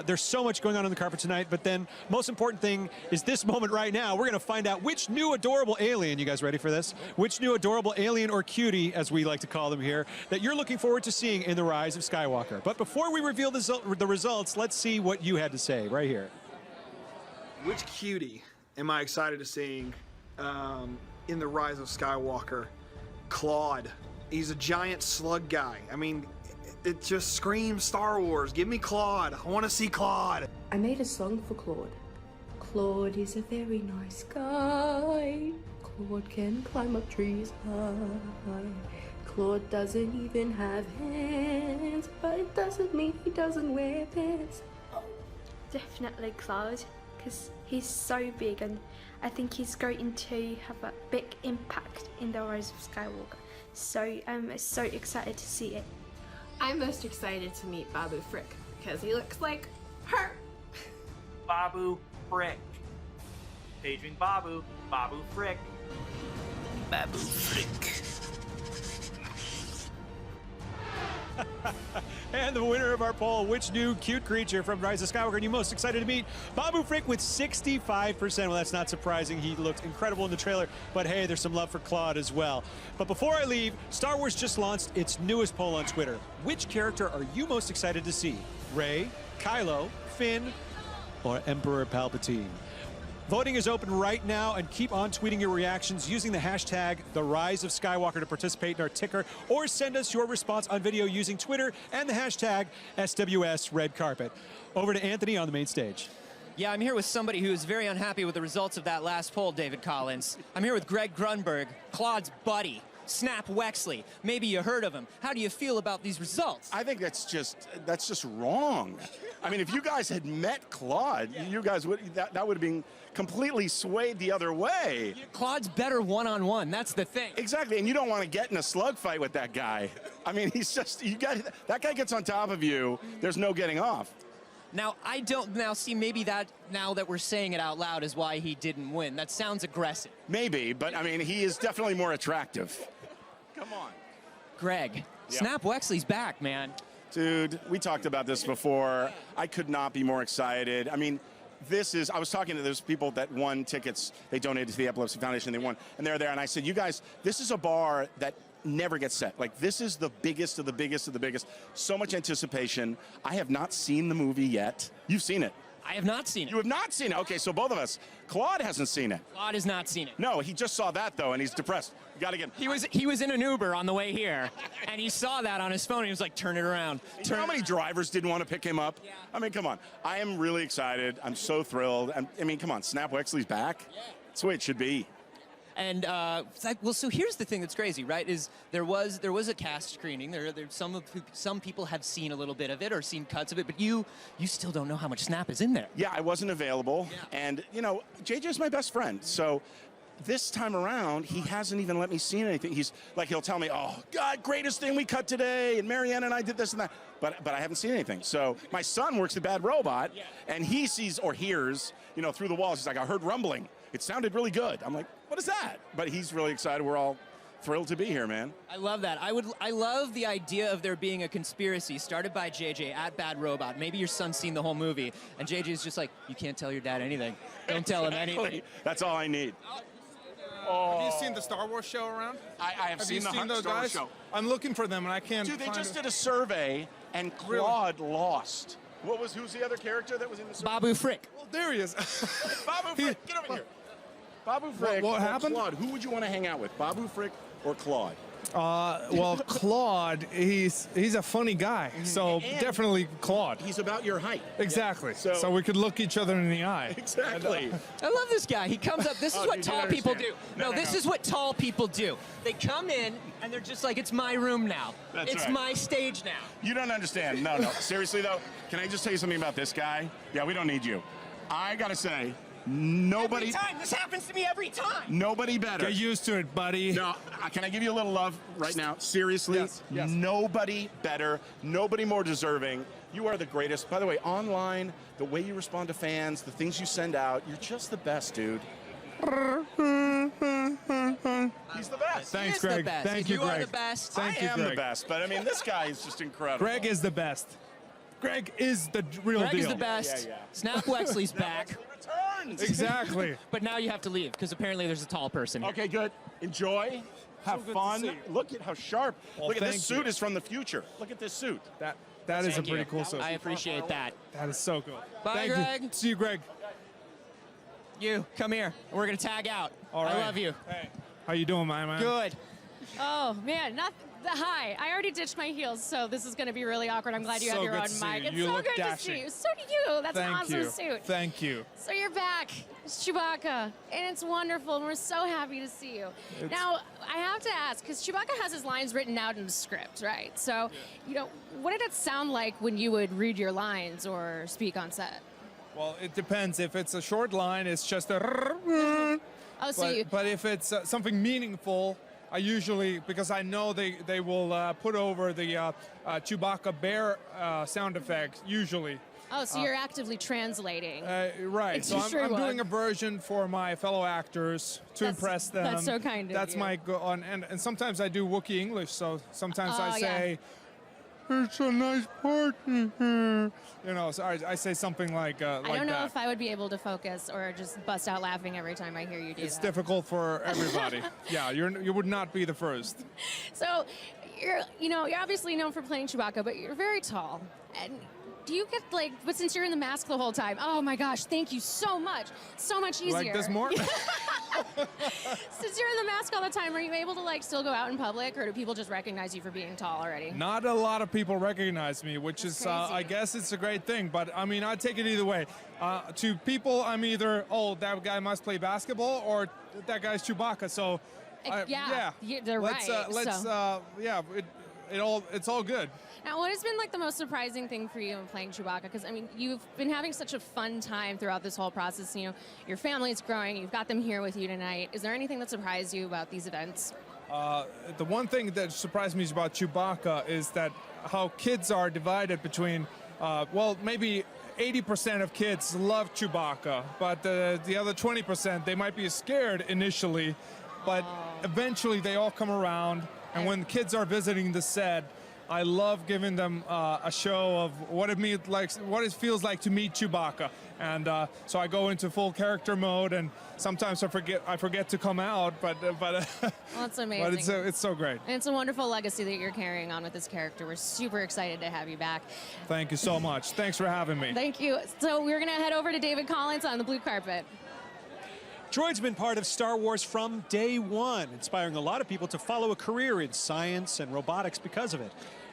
There's so much going on the carpet tonight, but then most important thing is this moment right now. We're going to find out which new adorable alien, you guys ready for this? Which new adorable alien or cutie, as we like to call them here, that you're looking forward to seeing in The Rise of Skywalker. But before we reveal the results, let's see what you had to say right here. Which cutie am I excited to seeing in The Rise of Skywalker? Claude. He's a giant slug guy. I mean, it just screams Star Wars. Give me Claude. I want to see Claude. I made a song for Claude. Claude is a very nice guy. Claude can climb up trees high. Claude doesn't even have hands, but it doesn't mean he doesn't wear pants. Definitely Claude, because he's so big and I think he's going to have a big impact in The Rise of Skywalker. So I'm so excited to see it. I'm most excited to meet Babu Frick because he looks like her. Babu Frick. Paging Babu. Babu Frick. Babu Frick. And the winner of our poll, which new cute creature from Rise of Skywalker are you most excited to meet? Babu Frick with 65%. Well, that's not surprising. He looked incredible in the trailer, but hey, there's some love for Claude as well. But before I leave, Star Wars just launched its newest poll on Twitter. Which character are you most excited to see? Rey, Kylo, Finn, or Emperor Palpatine? Voting is open right now, and keep on tweeting your reactions using the hashtag #TheRiseOfSkywalker to participate in our ticker, or send us your response on video using Twitter and the hashtag SWSRedCarpet. Over to Anthony on the main stage. Yeah, I'm here with somebody who is very unhappy with the results of that last poll, David Collins. I'm here with Greg Grunberg, Claude's buddy. Snap Wexley. Maybe you heard of him. How do you feel about these results? I think that's just wrong. I mean, if you guys had met Claude, you guys would that would have been completely swayed the other way. Claude's better one-on-one. That's the thing. Exactly, and you don't want to get in a slugfight with that guy. I mean, that guy gets on top of you. There's no getting off. Now, see, maybe now that we're saying it out loud is why he didn't win. That sounds aggressive. Maybe, but I mean, he is definitely more attractive. Come on. Greg, yeah. Snap Wexley's back, man. Dude, we talked about this before. I could not be more excited. I mean, I was talking to those people that won tickets. They donated to the Epilepsy Foundation. They won, and they're there. And I said, you guys, this is a bar that never gets set. Like, this is the biggest of the biggest of the biggest. So much anticipation. I have not seen the movie yet. You've seen it. I have not seen it. You have not seen it? Okay, so both of us. Claude hasn't seen it. Claude has not seen it. No, he just saw that, though, and he's depressed. You gotta get... He was in an Uber on the way here, and he saw that on his phone, and he was like, turn it around. You know how many drivers didn't want to pick him up? Yeah. I mean, come on. I am really excited. I'm so thrilled. I mean, come on. Snap Wexley's back. Yeah. That's the way it should be. And so here's the thing that's crazy, right? Is there was a cast screening. Some people have seen a little bit of it or seen cuts of it, but you still don't know how much Snap is in there. Yeah, I wasn't available, and you know, JJ's my best friend, so. This time around, he hasn't even let me see anything. He's like, he'll tell me, oh, God, greatest thing we cut today, and Marianne and I did this and that. But I haven't seen anything. So my son works at Bad Robot, and he sees or hears, you know, through the walls. He's like, I heard rumbling. It sounded really good. I'm like, what is that? But he's really excited. We're all thrilled to be here, man. I love that. I love the idea of there being a conspiracy started by JJ at Bad Robot. Maybe your son's seen the whole movie, and JJ's just like, you can't tell your dad anything. Don't tell him anything. That's all I need. Have you seen the Star Wars show around? I have seen the those Star Wars guys? show. I'm looking for them, and I can't. Dude, they find just them. did a survey, and Claude lost. Who's the other character that was in the survey? Babu Frick. Well, there he is. Babu Frick, get over here. Babu Frick. What happened? Claude, who would you want to hang out with, Babu Frick or Claude? Well, Claude, he's a funny guy, so and definitely Claude. He's about your height. Exactly. Yeah. So we could look each other in the eye. Exactly. I love this guy. He comes up. This is what tall people do. No, this is what tall people do. They come in and they're just like, it's my room now. It's my stage now. You don't understand. No. Seriously, though, can I just tell you something about this guy? Yeah, we don't need you. I got to say, nobody... Every time. This happens to me every time. Nobody better. Get used to it, buddy. No, can I give you a little love right now? Seriously? Yes. Nobody better. Nobody more deserving. You are the greatest. By the way, online, the way you respond to fans, the things you send out, you're just the best, dude. He's the best. Thanks, Greg. Thank you, Greg. You are the best. I am the best, but I mean, this guy is just incredible. Greg is the best. Greg is the real Greg deal. is the best. Yeah. Snap Wexley's back. Returns. Exactly. But now you have to leave because apparently there's a tall person. Okay, good. Enjoy. Have fun. Look at how sharp. Well, look at this suit is from the future. Look at this suit. That is a pretty cool suit. I appreciate that. That is so cool. Bye, Thank Greg. you. See you, Greg. You, come here. We're going to tag out. All right. I love you. Hey. How you doing, my man? Good. Oh, man. Hi. I already ditched my heels, so this is going to be really awkward. I'm glad you have your own mic. It's so good to see you. So do you. That's an awesome suit. Thank you. So you're back. It's Chewbacca, and it's wonderful, and we're so happy to see you. Now, I have to ask, because Chewbacca has his lines written out in the script, right? So, what did it sound like when you would read your lines or speak on set? Well, it depends. If it's a short line, it's just a... But if it's something meaningful, I usually, because I know they will put over the Chewbacca bear sound effect, usually. Oh, so you're actively translating. Right. So I'm doing a version for my fellow actors to impress them. That's so kind of That's you. my goal. And sometimes I do Wookiee English, so sometimes I say, it's a nice party here. You know, so I say something like I don't know that. if I would be able to focus or just bust out laughing every time I hear you do It's that. difficult for everybody. Yeah, you would not be the first. So, you're obviously known for playing Chewbacca, but you're very tall. And do you get but since you're in the mask the whole time, oh my gosh, thank you so much. So much easier. Like this more? Since you're in the mask all the time, are you able to still go out in public, or do people just recognize you for being tall already? Not a lot of people recognize me, which is, I guess it's a great thing. But I mean, I take it either way. To people, I'm either, oh, that guy must play basketball, or that guy's Chewbacca. So, they're let's, right. It's all good. Now, what has been the most surprising thing for you in playing Chewbacca? Because I mean, you've been having such a fun time throughout this whole process. You know, your family's growing. You've got them here with you tonight. Is there anything that surprised you about these events? The one thing that surprised me about Chewbacca is that how kids are divided between, maybe 80% of kids love Chewbacca, but the other 20%, they might be scared initially, but eventually they all come around. And when kids are visiting the set, I love giving them a show of what it feels like to meet Chewbacca, and so I go into full character mode, and sometimes I forget to come out, but well, that's amazing. But it's so great. And it's a wonderful legacy that you're carrying on with this character. We're super excited to have you back. Thank you so much. Thanks for having me. Thank you. So we're gonna head over to David Collins on the blue carpet. Droid's been part of Star Wars from day one, inspiring a lot of people to follow a career in science and robotics because of it.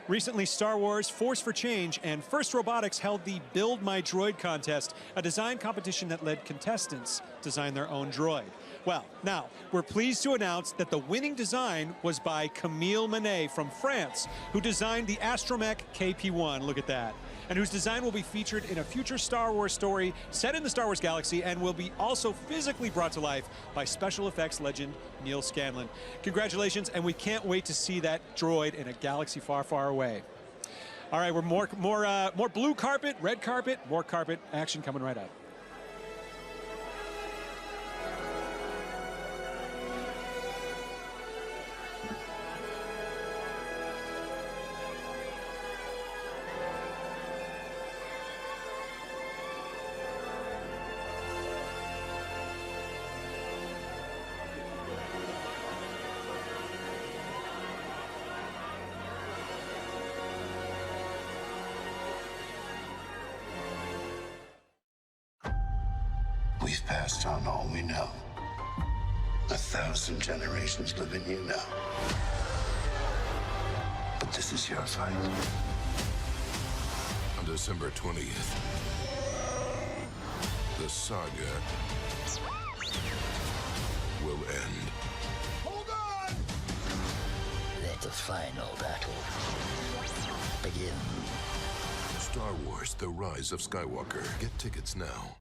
Recently, Star Wars, Force for Change, and First Robotics held the Build My Droid contest, a design competition that let contestants design their own droid. Well, now, we're pleased to announce that the winning design was by Camille Manet from France, who designed the Astromech KP-1, look at that, and whose design will be featured in a future Star Wars story set in the Star Wars galaxy and will be also physically brought to life by special effects legend Neil Scanlon. Congratulations, and we can't wait to see that droid in a galaxy far, far away. All right, we're more blue carpet, red carpet, more carpet action coming right up. We've passed on all we know. 1,000 generations live in you now. But this is your fight. On December 20th, the saga will end. Hold on! Let the final battle begin. Star Wars: The Rise of Skywalker. Get tickets now.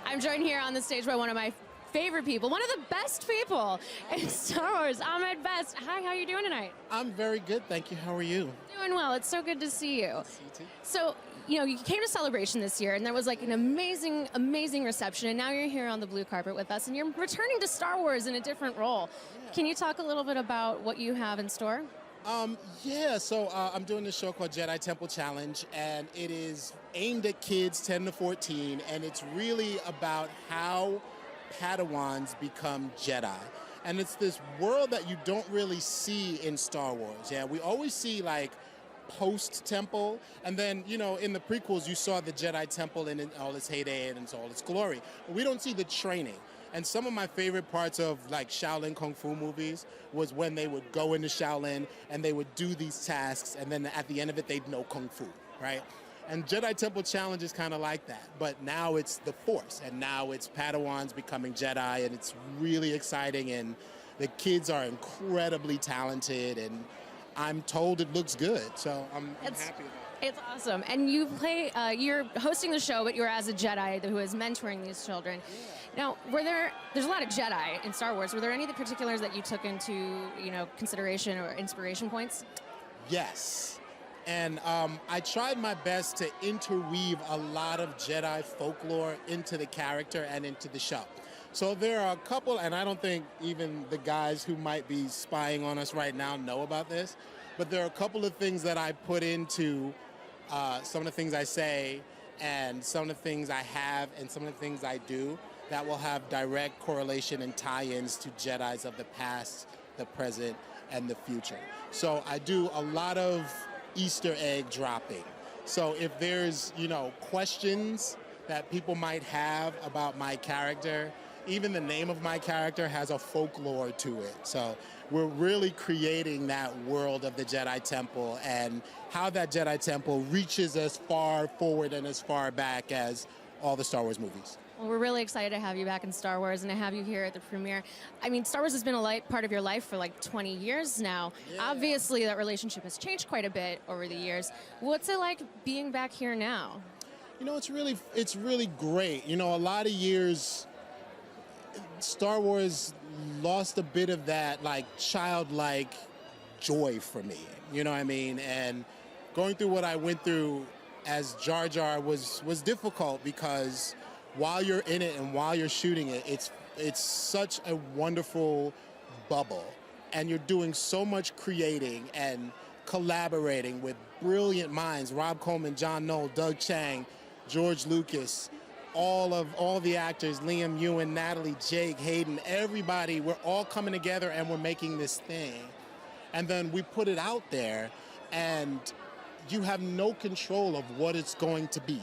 I'm joined here on the stage by one of my favorite people, one of the best people in Star Wars, Ahmed Best. Hi, how are you doing tonight? I'm very good, thank you. How are you? Doing well. It's so good to see you. See you too. So, you came to Celebration this year, and there was an amazing, amazing reception, and now you're here on the blue carpet with us, and you're returning to Star Wars in a different role. Yeah. Can you talk a little bit about what you have in store? So I'm doing this show called Jedi Temple Challenge, and it is aimed at kids 10 to 14, and it's really about how Padawans become Jedi. And it's this world that you don't really see in Star Wars. Yeah, we always see post-temple, and then, in the prequels, you saw the Jedi Temple in all its heyday and in all its glory. But we don't see the training. And some of my favorite parts of Shaolin Kung Fu movies was when they would go into Shaolin and they would do these tasks, and then at the end of it, they'd know Kung Fu, right? And Jedi Temple Challenge is kind of like that, but now it's the Force, and now it's Padawans becoming Jedi, and it's really exciting, and the kids are incredibly talented, and I'm told it looks good, so I'm happy about it. It's awesome. And you play, you're hosting the show, but you're as a Jedi who is mentoring these children. Now, there's a lot of Jedi in Star Wars. Were there any of the particulars that you took into, consideration or inspiration points? Yes. And I tried my best to interweave a lot of Jedi folklore into the character and into the show. So there are a couple, and I don't think even the guys who might be spying on us right now know about this, but there are a couple of things that I put into some of the things I say and some of the things I have and some of the things I do that will have direct correlation and tie-ins to Jedis of the past, the present, and the future. So I do a lot of Easter egg dropping. So if there's, questions that people might have about my character, even the name of my character has a folklore to it. So we're really creating that world of the Jedi Temple and how that Jedi Temple reaches as far forward and as far back as all the Star Wars movies. Well, we're really excited to have you back in Star Wars and to have you here at the premiere. I mean, Star Wars has been a part of your life for like 20 years now. Yeah. Obviously, that relationship has changed quite a bit over the years. What's it like being back here now? It's really great. A lot of years, Star Wars lost a bit of that childlike joy for me. You know what I mean? And going through what I went through as Jar Jar was difficult because while you're in it and while you're shooting it, it's such a wonderful bubble. And you're doing so much creating and collaborating with brilliant minds, Rob Coleman, John Knoll, Doug Chang, George Lucas, all the actors, Liam Ewan, Natalie, Jake, Hayden, everybody, we're all coming together and we're making this thing. And then we put it out there and you have no control of what it's going to be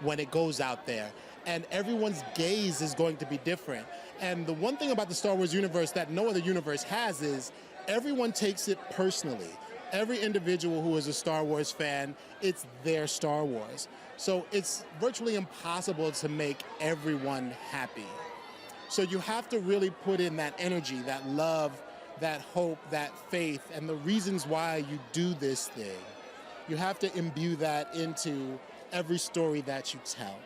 when it goes out there. And everyone's gaze is going to be different. And the one thing about the Star Wars universe that no other universe has is everyone takes it personally. Every individual who is a Star Wars fan, it's their Star Wars. So it's virtually impossible to make everyone happy. So you have to really put in that energy, that love, that hope, that faith, and the reasons why you do this thing. You have to imbue that into every story that you tell.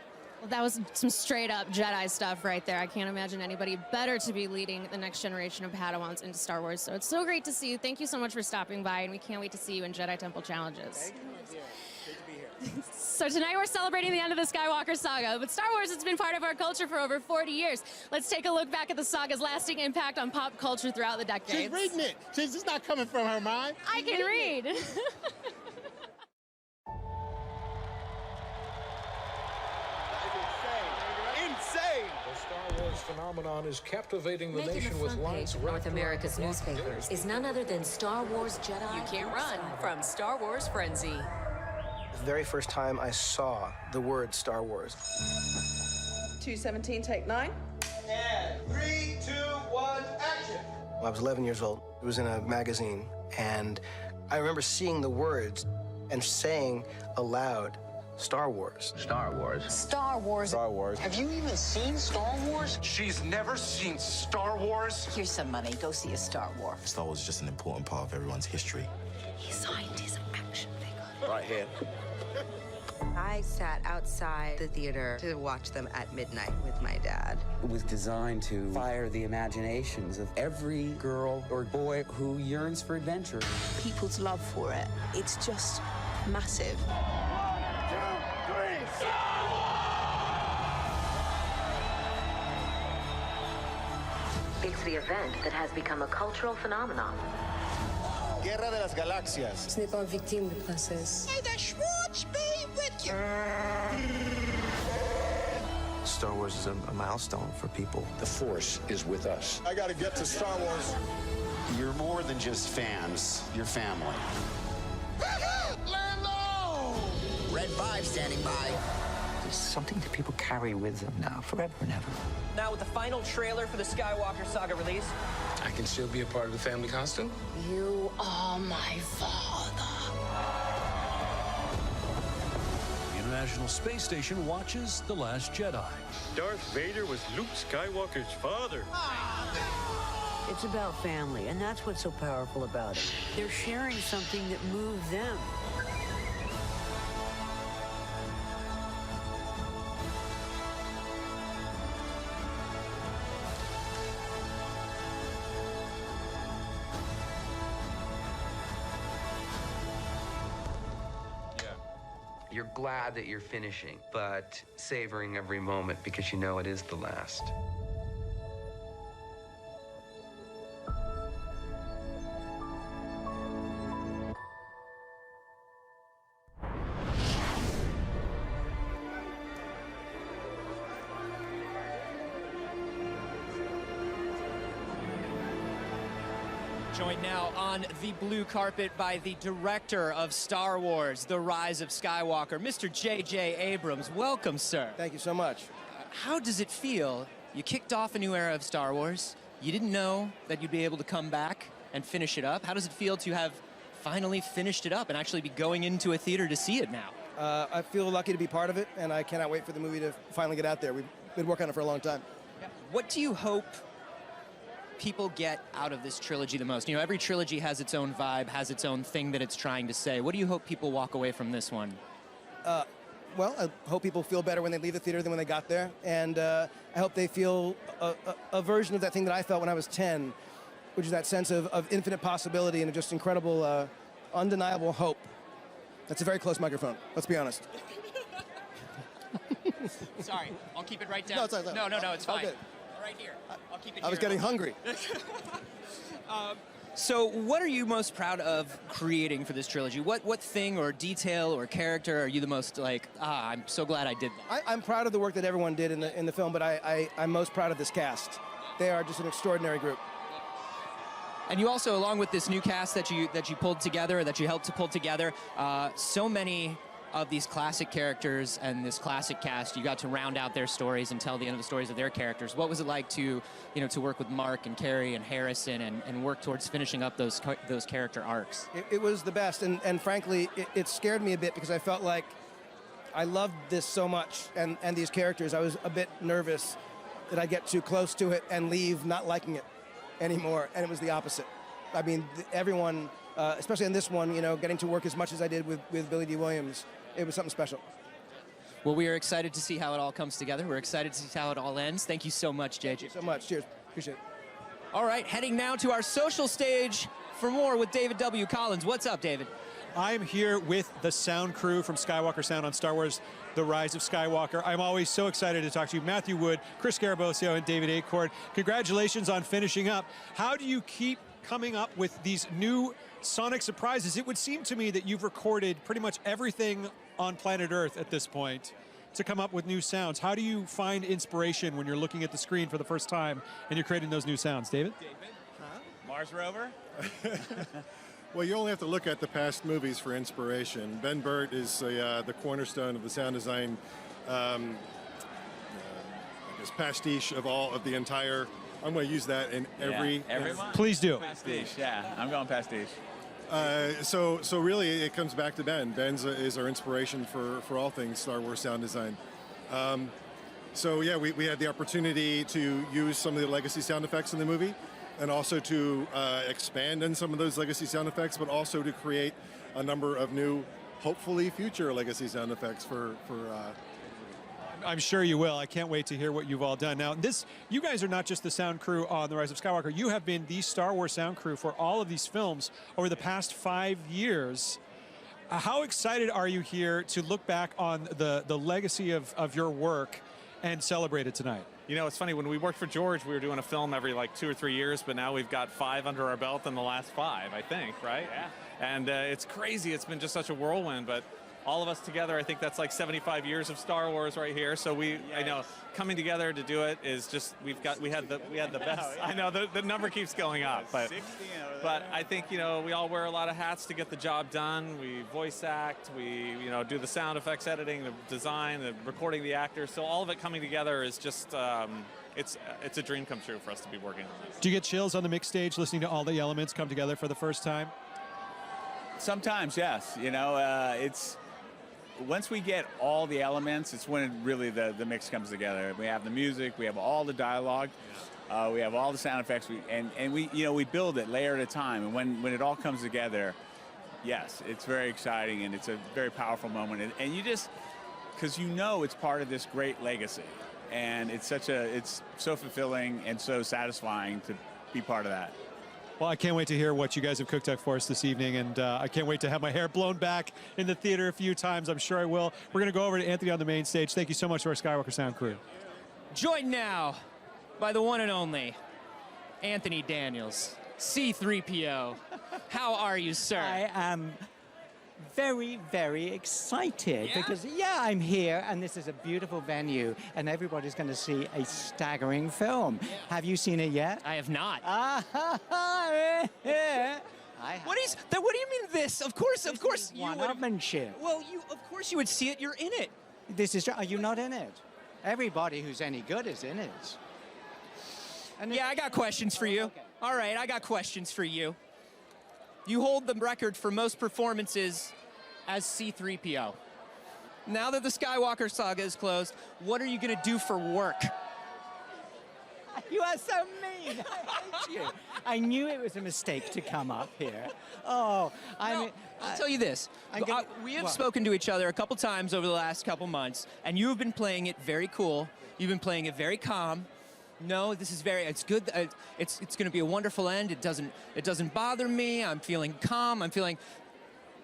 Well, that was some straight up Jedi stuff right there. I can't imagine anybody better to be leading the next generation of Padawans into Star Wars. So it's so great to see you. Thank you so much for stopping by, and we can't wait to see you in Jedi Temple Challenges. Thank you, my dear. Great to be here. So tonight we're celebrating the end of the Skywalker saga, but Star Wars has been part of our culture for over 40 years. Let's take a look back at the saga's lasting impact on pop culture throughout the decades. She's reading it. She's just not coming from her mind. I can read. The Star Wars phenomenon is captivating the nation with lights. North America's newspapers is none other than Star Wars Jedi. You can't run from Star Wars frenzy. The very first time I saw the word Star Wars. 217, take 9. And 3, 2, 1, action. I was 11 years old. It was in a magazine, and I remember seeing the words and saying aloud, Star Wars. Star Wars. Star Wars. Star Wars. Have you even seen Star Wars? She's never seen Star Wars? Here's some money. Go see a Star Wars. Star Wars is just an important part of everyone's history. He signed his action figure. Right here. I sat outside the theater to watch them at midnight with my dad. It was designed to fire the imaginations of every girl or boy who yearns for adventure. People's love for it, it's just massive. 1, 2, 3, Star Wars! It's the event that has become a cultural phenomenon. Guerra de las Galaxias. Ce n'est pas victime de princesse. May the Schwartz be with you. Star Wars is a milestone for people. The Force is with us. I gotta get to Star Wars. You're more than just fans. You're family. Lando! Red 5 standing by. It's something that people carry with them now, forever and ever. Now with the final trailer for the Skywalker saga release. I can still be a part of the family costume? You are my father. The International Space Station watches The Last Jedi. Darth Vader was Luke Skywalker's father. It's about family, and that's what's so powerful about it. They're sharing something that moves them. You're glad that you're finishing, but savoring every moment because you know it is the last. Joined now on the blue carpet by the director of Star Wars, The Rise of Skywalker, Mr. J.J. Abrams. Welcome, sir. Thank you so much. How does it feel? You kicked off a new era of Star Wars. You didn't know that you'd be able to come back and finish it up. How does it feel to have finally finished it up and actually be going into a theater to see it now? I feel lucky to be part of it, and I cannot wait for the movie to finally get out there. We've been working on it for a long time. What do you hope people get out of this trilogy the most? You know, every trilogy has its own vibe, has its own thing that it's trying to say. What do you hope people walk away from this one? Well, I hope people feel better when they leave the theater than when they got there. And I hope they feel a version of that thing that I felt when I was 10, which is that sense of infinite possibility and just incredible, undeniable hope. That's a very close microphone, let's be honest. Sorry, I'll keep it right down. No, it's fine. No, it's fine. Okay. Right here. I'll keep it I was getting hungry. So what are you most proud of creating for this trilogy? What thing or detail or character are you the most like, I'm so glad I did that? I'm proud of the work that everyone did in the film, but I'm most proud of this cast. They are just an extraordinary group. And you also, along with this new cast that you pulled together, that you helped to pull together, so many of these classic characters and this classic cast, you got to round out their stories and tell the end of the stories of their characters. What was it like to work with Mark and Carrie and Harrison and work towards finishing up those character arcs? It was the best, and frankly, it scared me a bit because I felt like I loved this so much and these characters. I was a bit nervous that I'd get too close to it and leave not liking it anymore, and it was the opposite. I mean, everyone, especially in this one, getting to work as much as I did with Billy D. Williams, it was something special. Well, we are excited to see how it all comes together. We're excited to see how it all ends. Thank you so much, JJ. Thank you so much. Cheers. Appreciate it. All right, heading now to our social stage for more with David W. Collins. What's up, David? I'm here with the sound crew from Skywalker Sound on Star Wars The Rise of Skywalker. I'm always so excited to talk to you. Matthew Wood, Chris Garabosio, and David Acord. Congratulations on finishing up. How do you keep coming up with these new sonic surprises? It would seem to me that you've recorded pretty much everything on planet Earth at this point to come up with new sounds. How do you find inspiration when you're looking at the screen for the first time and you're creating those new sounds? David? Mars rover? Well, you only have to look at the past movies for inspiration. Ben Burtt is the cornerstone of the sound design pastiche of all of the entire. I'm going to use that in every. Everyone? Please do. Pastiche, yeah. I'm going pastiche. So really, it comes back to Ben. Ben is our inspiration for all things Star Wars sound design. So yeah, we had the opportunity to use some of the legacy sound effects in the movie, and also to expand on some of those legacy sound effects, but also to create a number of new, hopefully future legacy sound effects for I'm sure you will. I can't wait to hear what you've all done. Now, you guys are not just the sound crew on The Rise of Skywalker. You have been the Star Wars sound crew for all of these films over the past 5 years. How excited are you here to look back on the legacy of your work and celebrate it tonight? You know, it's funny, when we worked for George, we were doing a film every like 2 or 3 years, but now we've got 5 under our belt in the last 5, I think, right? Yeah. And it's crazy. It's been just such a whirlwind, but all of us together, I think that's like 75 years of Star Wars right here. So I know, coming together to do it is just, we had the best. I know the number keeps going up, but I think, we all wear a lot of hats to get the job done. We voice act, we do the sound effects editing, the design, the recording the actors. So all of it coming together is just it's a dream come true for us to be working on this. Do you get chills on the mix stage listening to all the elements come together for the first time? Sometimes, yes. It's once we get all the elements, it's when really the mix comes together. We have the music, we have all the dialogue, we have all the sound effects, and we build it layer at a time. And when it all comes together, yes, it's very exciting and it's a very powerful moment. And you just, because it's part of this great legacy, and it's so fulfilling and so satisfying to be part of that. Well, I can't wait to hear what you guys have cooked up for us this evening, and I can't wait to have my hair blown back in the theater a few times. I'm sure I will. We're going to go over to Anthony on the main stage. Thank you so much to our Skywalker Sound crew. Joined now by the one and only Anthony Daniels, C-3PO. How are you, sir? I am very, very excited Yeah? because, yeah, I'm here and this is a beautiful venue and everybody's going to see a staggering film. Have you seen it yet? I have not. I have. What do you mean this? Of course you would. One-upmanship. Well, of course you would see it. You're in it. This is. Are you not in it? Everybody who's any good is in it. And yeah, I got questions for you. Okay. All right, I got questions for you. You hold the record for most performances as C-3PO. Now that the Skywalker saga is closed, what are you going to do for work? You are so mean. I hate you. I knew it was a mistake to come up here. Oh, I'll tell you this. We have spoken to each other a couple times over the last couple months, and you have been playing it very cool. You've been playing it very calm. No, this is it's good. It's going to be a wonderful end. It doesn't bother me. I'm feeling calm. I'm feeling,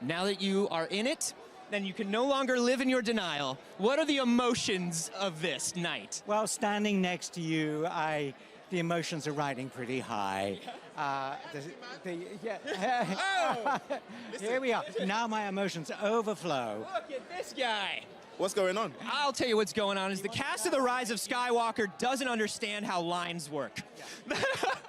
now that you are in it, then you can no longer live in your denial. What are the emotions of this night? Well, standing next to you, the emotions are riding pretty high. Here we are. Now my emotions overflow. Look at this guy. What's going on? I'll tell you what's going on is the cast of The Rise of Skywalker doesn't understand how lines work.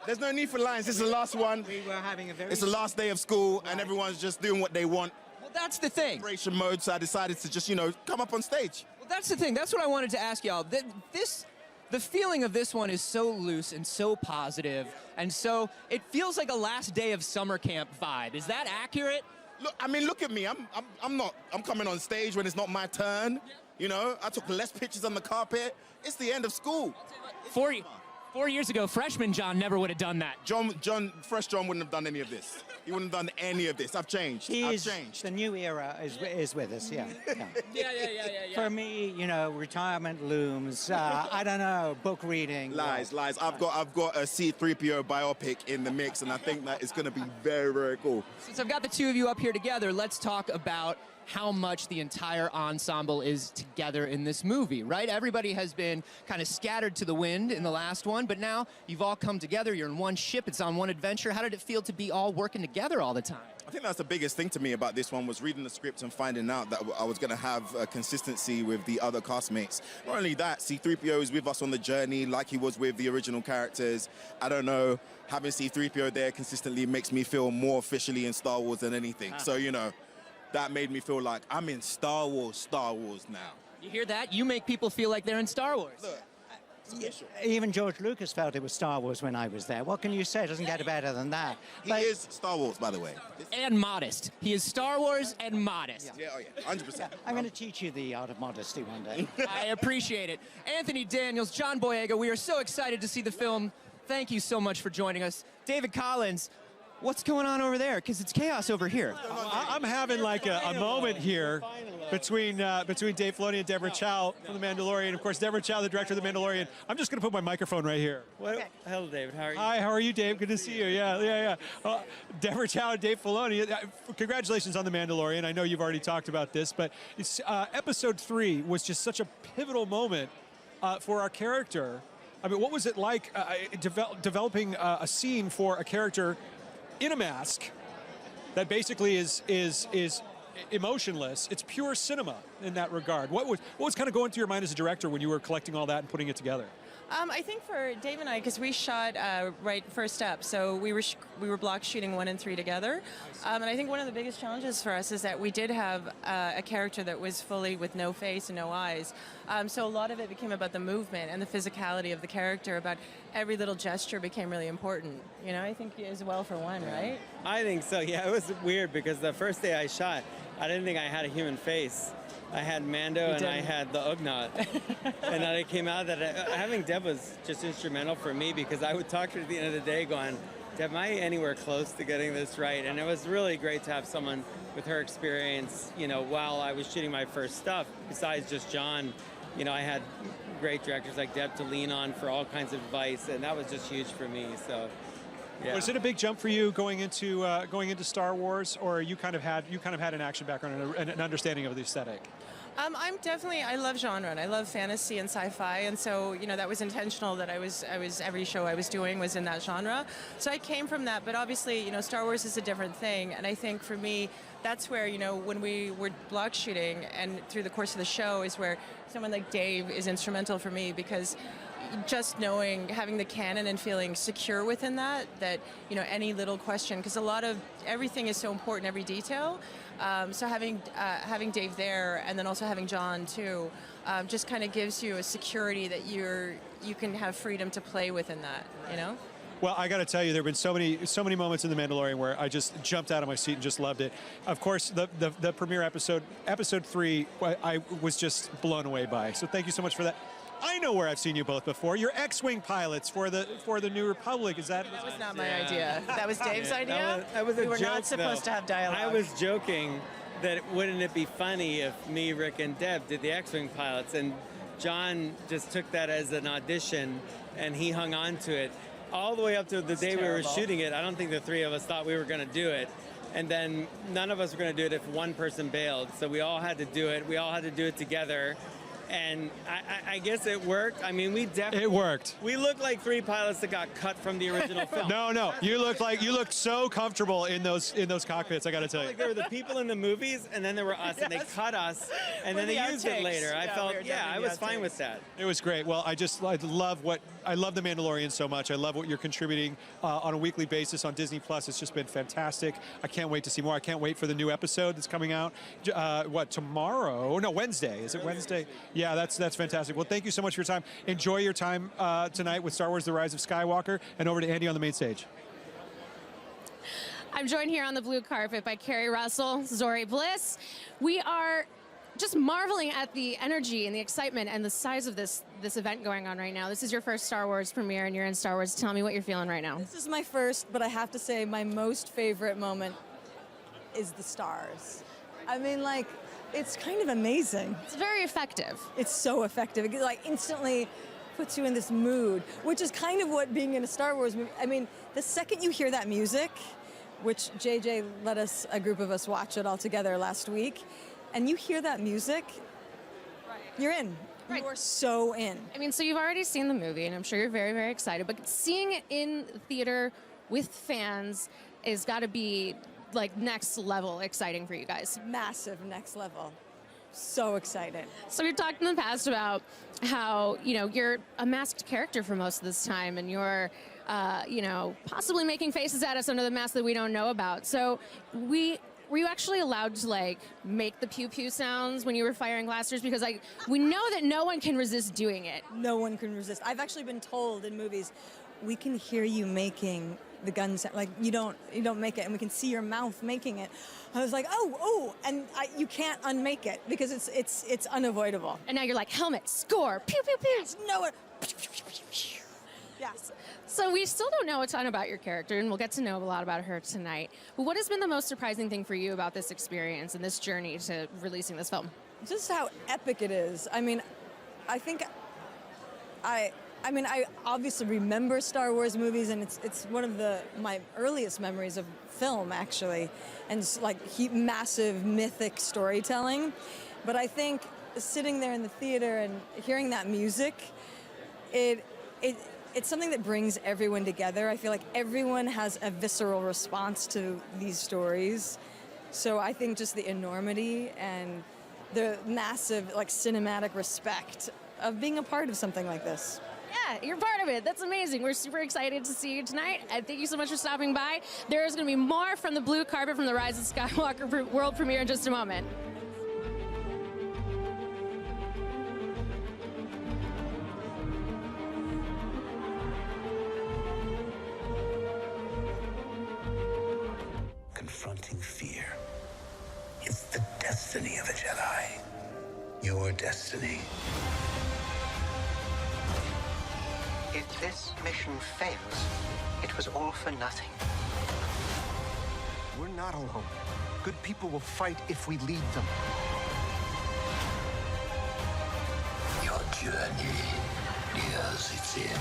There's no need for lines. This is the last one. We were having a very... It's the last day of school, and everyone's just doing what they want. Well, that's the thing. Celebration mode, so I decided to just, come up on stage. Well, that's the thing. That's what I wanted to ask y'all. The feeling of this one is so loose and so positive, and so it feels like a last day of summer camp vibe. Is that accurate? Look at me. I'm coming on stage when it's not my turn. I took less pictures on the carpet. It's the end of school. 4 years ago, freshman John never would have done that. Fresh John wouldn't have done any of this. He wouldn't have done any of this. I've changed. I've changed. The new era is with us, yeah. Yeah. For me, retirement looms. I don't know, book reading. Lies. I've got a C-3PO biopic in the mix, and I think that it's going to be very, very cool. Since I've got the two of you up here together, let's talk about how much the entire ensemble is together in this movie, right? Everybody has been kind of scattered to the wind in the last one, but now you've all come together, you're in one ship, it's on one adventure. How did it feel to be all working together all the time? I think that's the biggest thing to me about this one was reading the script and finding out that I was going to have a consistency with the other castmates. Not only that, C-3PO is with us on the journey like he was with the original characters. I don't know, having C-3PO there consistently makes me feel more officially in Star Wars than anything. So, that made me feel like I'm in Star Wars now. You hear that? You make people feel like they're in Star Wars. Look, even George Lucas felt it was Star Wars when I was there. What can you say? It doesn't get better than that. He is Star Wars, by the way. And modest. He is Star Wars and modest. Yeah, 100%. I'm going to teach you the art of modesty one day. I appreciate it. Anthony Daniels, John Boyega, we are so excited to see the film. Thank you so much for joining us. David Collins, what's going on over there? Because it's chaos over here. I'm having like a moment here between Dave Filoni and Deborah Chow from The Mandalorian. Of course, Deborah Chow, the director of The Mandalorian. I'm just going to put my microphone right here. Hello, David. How are you? Hi, how are you, Dave? Good to see you. Yeah. Deborah Chow and Dave Filoni. Congratulations on The Mandalorian. I know you've already talked about this, but it's, episode 3 was just such a pivotal moment for our character. I mean, what was it like developing a scene for a character in a mask that basically is emotionless? It's pure cinema in that regard. What was kind of going through your mind as a director when you were collecting all that and putting it together? I think for Dave and I, because we shot right first up, so we were block shooting 1 and 3 together, and I think one of the biggest challenges for us is that we did have a character that was fully with no face and no eyes, so a lot of it became about the movement and the physicality of the character. About every little gesture became really important. I think as well for one, right? I think so. Yeah, it was weird because the first day I shot, I didn't think I had a human face. I had Mando and I had the Ugnaught. And then it came out that having Deb was just instrumental for me because I would talk to her at the end of the day going, Deb, am I anywhere close to getting this right? And it was really great to have someone with her experience, while I was shooting my first stuff. Besides just John, I had great directors like Deb to lean on for all kinds of advice, and that was just huge for me. So Yeah. Was it a big jump for you going into Star Wars, or you kind of had an action background and an understanding of the aesthetic? I love genre and I love fantasy and sci-fi, and so that was intentional. That I was every show I was doing was in that genre. So I came from that, but obviously Star Wars is a different thing, and I think for me that's where when we were block shooting and through the course of the show is where someone like Dave is instrumental for me, because just having the canon and feeling secure within that any little question, because everything is so important, every detail. So having Dave there, and then also having John too, just kind of gives you a security that you can have freedom to play within that, Well, I got to tell you, there have been so many moments in The Mandalorian where I just jumped out of my seat and just loved it. Of course, the premiere episode 3, I was just blown away by. So thank you so much for that. I know where I've seen you both before. You're X-Wing pilots for the New Republic. Is that? That was not my idea. That was Dave's idea. That was a we were joke, not supposed to have dialogue. I was joking that wouldn't it be funny if me, Rick, and Deb did the X-Wing pilots, and John just took that as an audition, and he hung on to it all the way up to the day we were shooting it. I don't think the three of us thought we were going to do it. And then none of us were going to do it if one person bailed. So we all had to do it. We all had to do it together. And I guess it worked. I mean, It worked. We looked like three pilots that got cut from the original film. No, you looked so comfortable in those cockpits. I got to tell you. Like there were the people in the movies, and then there were us, and they cut us, and then they used it later. I was fine with that. It was great. Well, I love The Mandalorian so much. I love what you're contributing on a weekly basis on Disney Plus. It's just been fantastic. I can't wait to see more. I can't wait for the new episode that's coming out. Tomorrow? No, Wednesday. Is it Wednesday? Yeah, that's fantastic. Well, thank you so much for your time. Enjoy your time tonight with Star Wars: The Rise of Skywalker. And over to Andy on the main stage. I'm joined here on the blue carpet by Carrie Russell, Zori Bliss. We are just marveling at the energy and the excitement and the size of this event going on right now. This is your first Star Wars premiere, and you're in Star Wars. Tell me what you're feeling right now. This is my first, but I have to say my most favorite moment is the stars. I mean, like, it's kind of amazing. It's very effective. It's so effective. It like instantly puts you in this mood, which is kind of what being in a Star Wars movie. I mean, the second you hear that music, which JJ let a group of us watch it all together last week, and you hear that music, you're in. Right. You're so in. I mean, so you've already seen the movie, and I'm sure you're very, very excited, but seeing it in theater with fans has got to be like next level exciting for you guys. Massive next level. So excited. So we've talked in the past about how, you're a masked character for most of this time, and you're, possibly making faces at us under the mask that we don't know about. So were you actually allowed to make the pew pew sounds when you were firing blasters? Because we know that no one can resist doing it. No one can resist. I've actually been told in movies, we can hear you making the gun sound. Like you don't make it, and we can see your mouth making it. I was like, oh, and you can't unmake it because it's unavoidable. And now you're like, helmet, score, pew pew pew. No one. Yes. So we still don't know a ton about your character, and we'll get to know a lot about her tonight. But what has been the most surprising thing for you about this experience and this journey to releasing this film? Just how epic it is. I mean, I think I obviously remember Star Wars movies, and it's one of my earliest memories of film, actually, and it's like massive mythic storytelling. But I think sitting there in the theater and hearing that music, it's something that brings everyone together. I feel like everyone has a visceral response to these stories. So I think just the enormity and the massive cinematic respect of being a part of something like this. Yeah, you're part of it. That's amazing. We're super excited to see you tonight. And thank you so much for stopping by. There is going to be more from the blue carpet from the Rise of Skywalker world premiere in just a moment. Confronting fear. It's the destiny of a Jedi. Your destiny. If this mission fails, it was all for nothing. We're not alone. Good people will fight if we lead them. Your journey nears its end.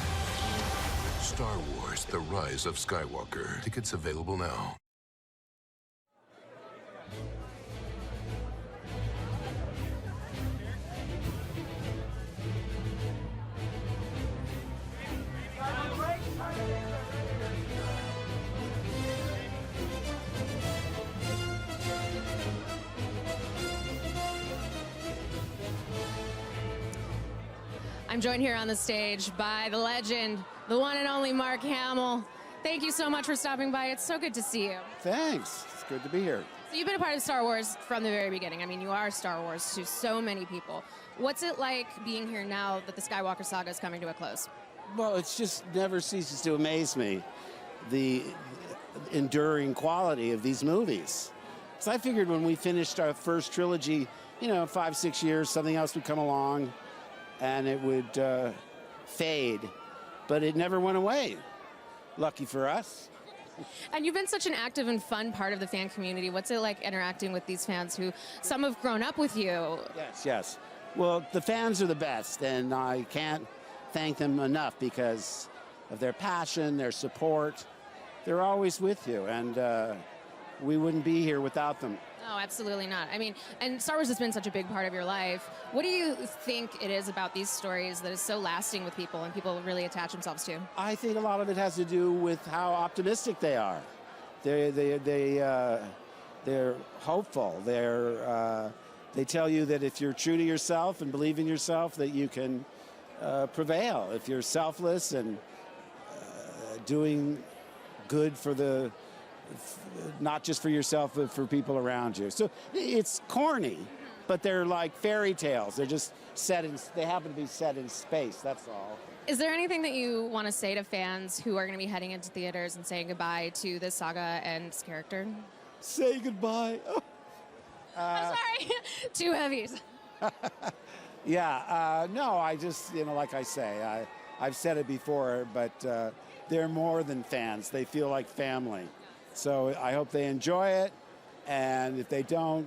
Star Wars: The Rise of Skywalker. Tickets available now. I'm joined here on the stage by the legend, the one and only Mark Hamill. Thank you so much for stopping by. It's so good to see you. Thanks. It's good to be here. So you've been a part of Star Wars from the very beginning. I mean, you are Star Wars to so many people. What's it like being here now that the Skywalker saga is coming to a close? Well, it just never ceases to amaze me, the enduring quality of these movies. So I figured when we finished our first trilogy, 5, 6 years, something else would come along and it would fade, but it never went away. Lucky for us. And you've been such an active and fun part of the fan community. What's it like interacting with these fans who some have grown up with you? Yes. Well, the fans are the best, and I can't thank them enough because of their passion, their support. They're always with you, and we wouldn't be here without them. No, absolutely not. I mean, and Star Wars has been such a big part of your life. What do you think it is about these stories that is so lasting with people and people really attach themselves to? I think a lot of it has to do with how optimistic they are. They're hopeful. They tell you that if you're true to yourself and believe in yourself, that you can prevail. If you're selfless and doing good for not just for yourself, but for people around you. So it's corny, but they're like fairy tales. They're just they happen to be set in space, that's all. Is there anything that you want to say to fans who are going to be heading into theaters and saying goodbye to this saga and its character? Say goodbye. I'm sorry, two heavies. No, I just, like I say, I've said it before, but they're more than fans. They feel like family. So I hope they enjoy it, and if they don't,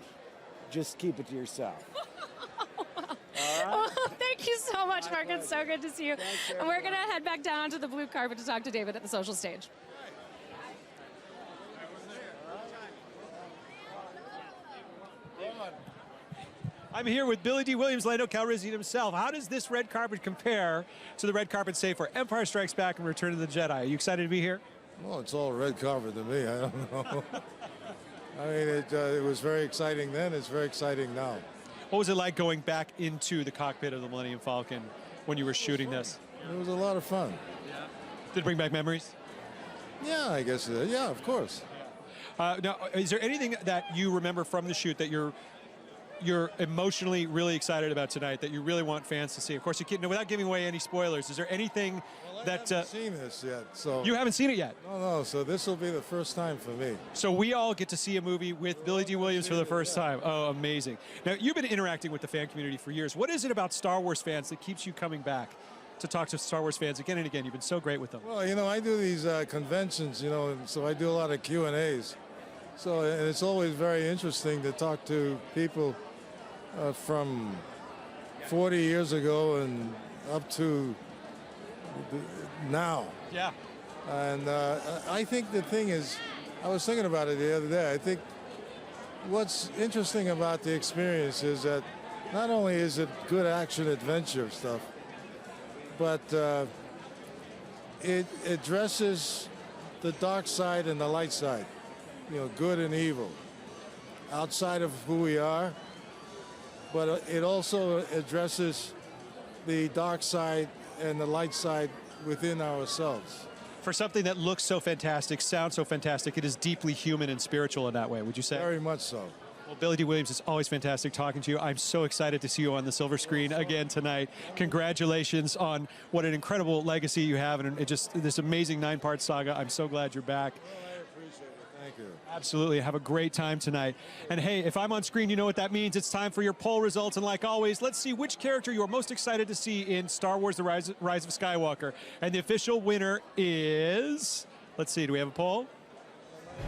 just keep it to yourself. All right? Well, thank you so much, Mark. It's so good to see you. And we're going to head back down to the blue carpet to talk to David at the social stage. I'm here with Billy D. Williams, Lando Calrissian himself. How does this red carpet compare to the red carpet, say, for Empire Strikes Back and Return of the Jedi? Are you excited to be here? Well, it's all red carpet to me. I don't know. I mean, it was very exciting then. It's very exciting now. What was it like going back into the cockpit of the Millennium Falcon when you were shooting this? It was a lot of fun. Yeah. Did it bring back memories? Yeah, I guess it is. Yeah, of course. Now, is there anything that you remember from the shoot that you're emotionally really excited about tonight that you really want fans to see? Of course, you can't, without giving away any spoilers, is there anything that... I haven't seen this yet, so... You haven't seen it yet? No, so this will be the first time for me. So we all get to see a movie with Billy D. Williams for the first time. Oh, amazing. Now, you've been interacting with the fan community for years. What is it about Star Wars fans that keeps you coming back to talk to Star Wars fans again and again? You've been so great with them. Well, I do these conventions, and so I do a lot of Q&As. So, and it's always very interesting to talk to people from 40 years ago and up to now. Yeah. And I think the thing is, I was thinking about it the other day, I think what's interesting about the experience is that not only is it good action adventure stuff, but it addresses the dark side and the light side, good and evil, outside of who we are. But it also addresses the dark side and the light side within ourselves. For something that looks so fantastic, sounds so fantastic, it is deeply human and spiritual in that way, would you say? Very much so. Well, Billy D. Williams, it's always fantastic talking to you. I'm so excited to see you on the silver screen again tonight. Congratulations on what an incredible legacy you have, and this amazing 9-part saga. I'm so glad you're back. Thank you. Absolutely. Have a great time tonight. And hey, if I'm on screen, you know what that means. It's time for your poll results. And like always, let's see which character you're most excited to see in Star Wars: The Rise of Skywalker. And the official winner is... Let's see, do we have a poll?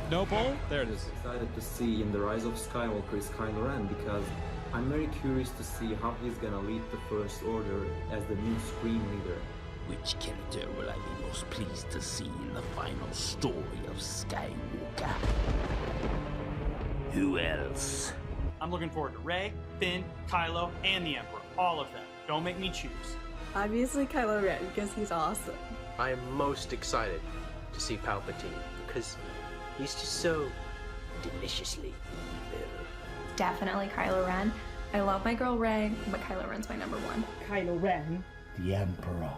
No poll? There it is. Excited to see in The Rise of Skywalker is Kylo Ren, because I'm very curious to see how he's going to lead the First Order as the new Screen Leader. Which character will I be most pleased to see in the final story of Skywalker? Who else? I'm looking forward to Rey, Finn, Kylo, and the Emperor. All of them. Don't make me choose. Obviously Kylo Ren, because he's awesome. I am most excited to see Palpatine, because he's just so deliciously evil. Definitely Kylo Ren. I love my girl Rey, but Kylo Ren's my number one. Kylo Ren. The Emperor.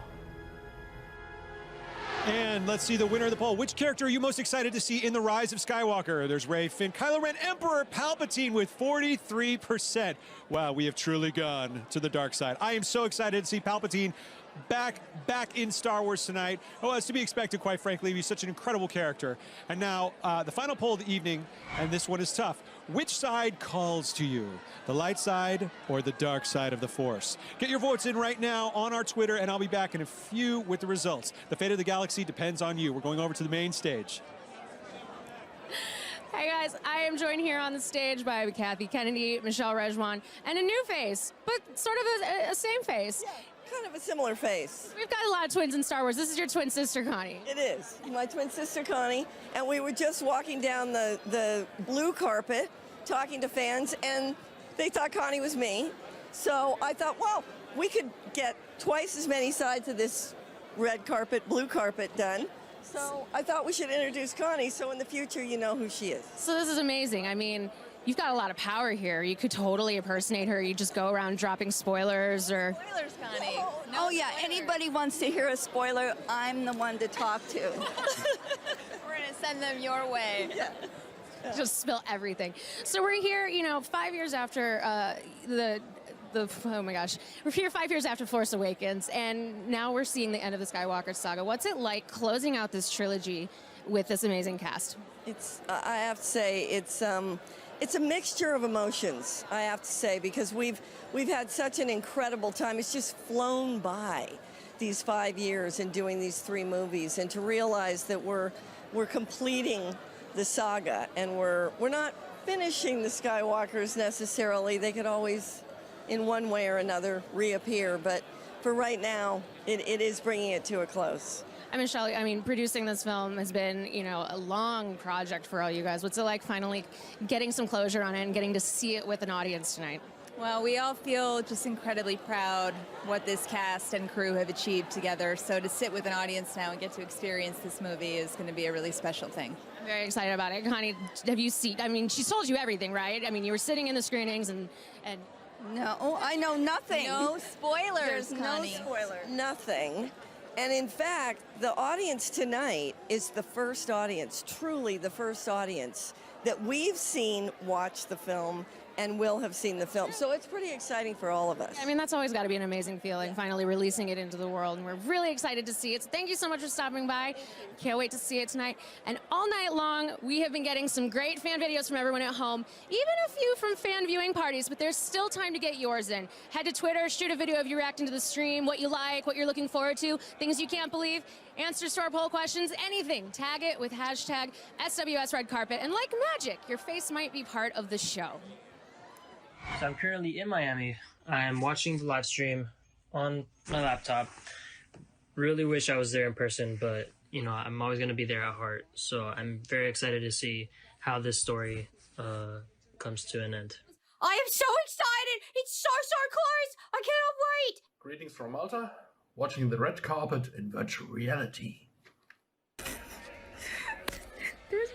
And let's see the winner of the poll. Which character are you most excited to see in The Rise of Skywalker? There's Rey, Finn, Kylo Ren, Emperor Palpatine with 43%. Wow, we have truly gone to the dark side. I am so excited to see Palpatine back in Star Wars tonight. Oh, as to be expected, quite frankly. He's such an incredible character. And now, the final poll of the evening, and this one is tough. Which side calls to you? The light side or the dark side of the Force? Get your votes in right now on our Twitter, and I'll be back in a few with the results. The fate of the galaxy depends on you. We're going over to the main stage. Hey guys, I am joined here on the stage by Kathy Kennedy, Michelle Rejwan, and a new face, but sort of a same face. Yeah, kind of a similar face. We've got a lot of twins in Star Wars. This is your twin sister, Connie. It is. My twin sister, Connie, and we were just walking down the blue carpet talking to fans, and they thought Connie was me. So I thought, well, we could get twice as many sides of this red carpet, blue carpet done. So I thought we should introduce Connie, so in the future you know who she is. So this is amazing. I mean, you've got a lot of power here. You could totally impersonate her. You just go around dropping spoilers or... Spoilers, Connie. Oh yeah, anybody wants to hear a spoiler, I'm the one to talk to. We're going to send them your way. Yeah. Just spill everything. So we're here, 5 years after oh my gosh, we're here 5 years after Force Awakens, and now we're seeing the end of the Skywalker saga. What's it like closing out this trilogy with this amazing cast? It's, I have to say, it's a mixture of emotions, I have to say, because we've had such an incredible time. It's just flown by these 5 years and doing these 3 movies, and to realize that we're completing the saga, and we're not finishing the Skywalkers necessarily. They could always, in one way or another, reappear, but for right now, it is bringing it to a close. I mean, Shelley, producing this film has been, a long project for all you guys. What's it like finally getting some closure on it and getting to see it with an audience tonight? Well, we all feel just incredibly proud what this cast and crew have achieved together. So to sit with an audience now and get to experience this movie is going to be a really special thing. I'm very excited about it. Connie, have you seen, she's told you everything, right? You were sitting in the screenings and... No, I know nothing. No spoilers, There's Connie. no spoilers. Nothing. And in fact, the audience tonight is the first audience, truly the first audience, that we've seen watch the film and will have seen the film. So it's pretty exciting for all of us. That's always got to be an amazing feeling, finally releasing it into the world. And we're really excited to see it. So thank you so much for stopping by. Can't wait to see it tonight. And all night long, we have been getting some great fan videos from everyone at home, even a few from fan viewing parties, but there's still time to get yours in. Head to Twitter, shoot a video of you reacting to the stream, what you like, what you're looking forward to, things you can't believe, answers to our poll questions, anything. Tag it with hashtag SWSRedCarpet. And like magic, your face might be part of the show. So I'm currently in Miami. I'm watching the live stream on my laptop. Really wish I was there in person, but I'm always going to be there at heart. So I'm very excited to see how this story comes to an end. I am so excited! It's so close! I cannot wait! Greetings from Malta, watching the red carpet in virtual reality.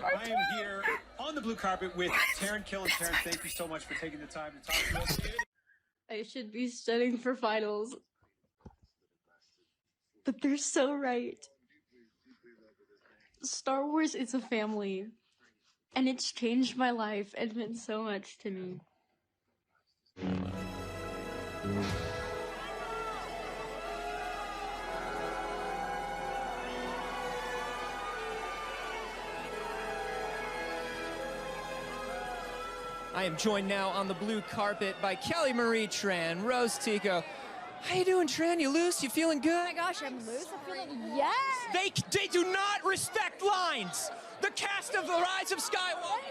I am here on the blue carpet with Taryn Kill. And Taryn, thank you so much for taking the time to talk to us. I should be studying for finals. But they're so right. Star Wars is a family. And it's changed my life and meant so much to me. I am joined now on the blue carpet by Kelly Marie Tran, Rose Tico. How you doing, Tran? You loose? You feeling good? Oh my gosh, I'm loose. I'm feeling yes. They do not respect lines. The cast of The Rise of Skywalker.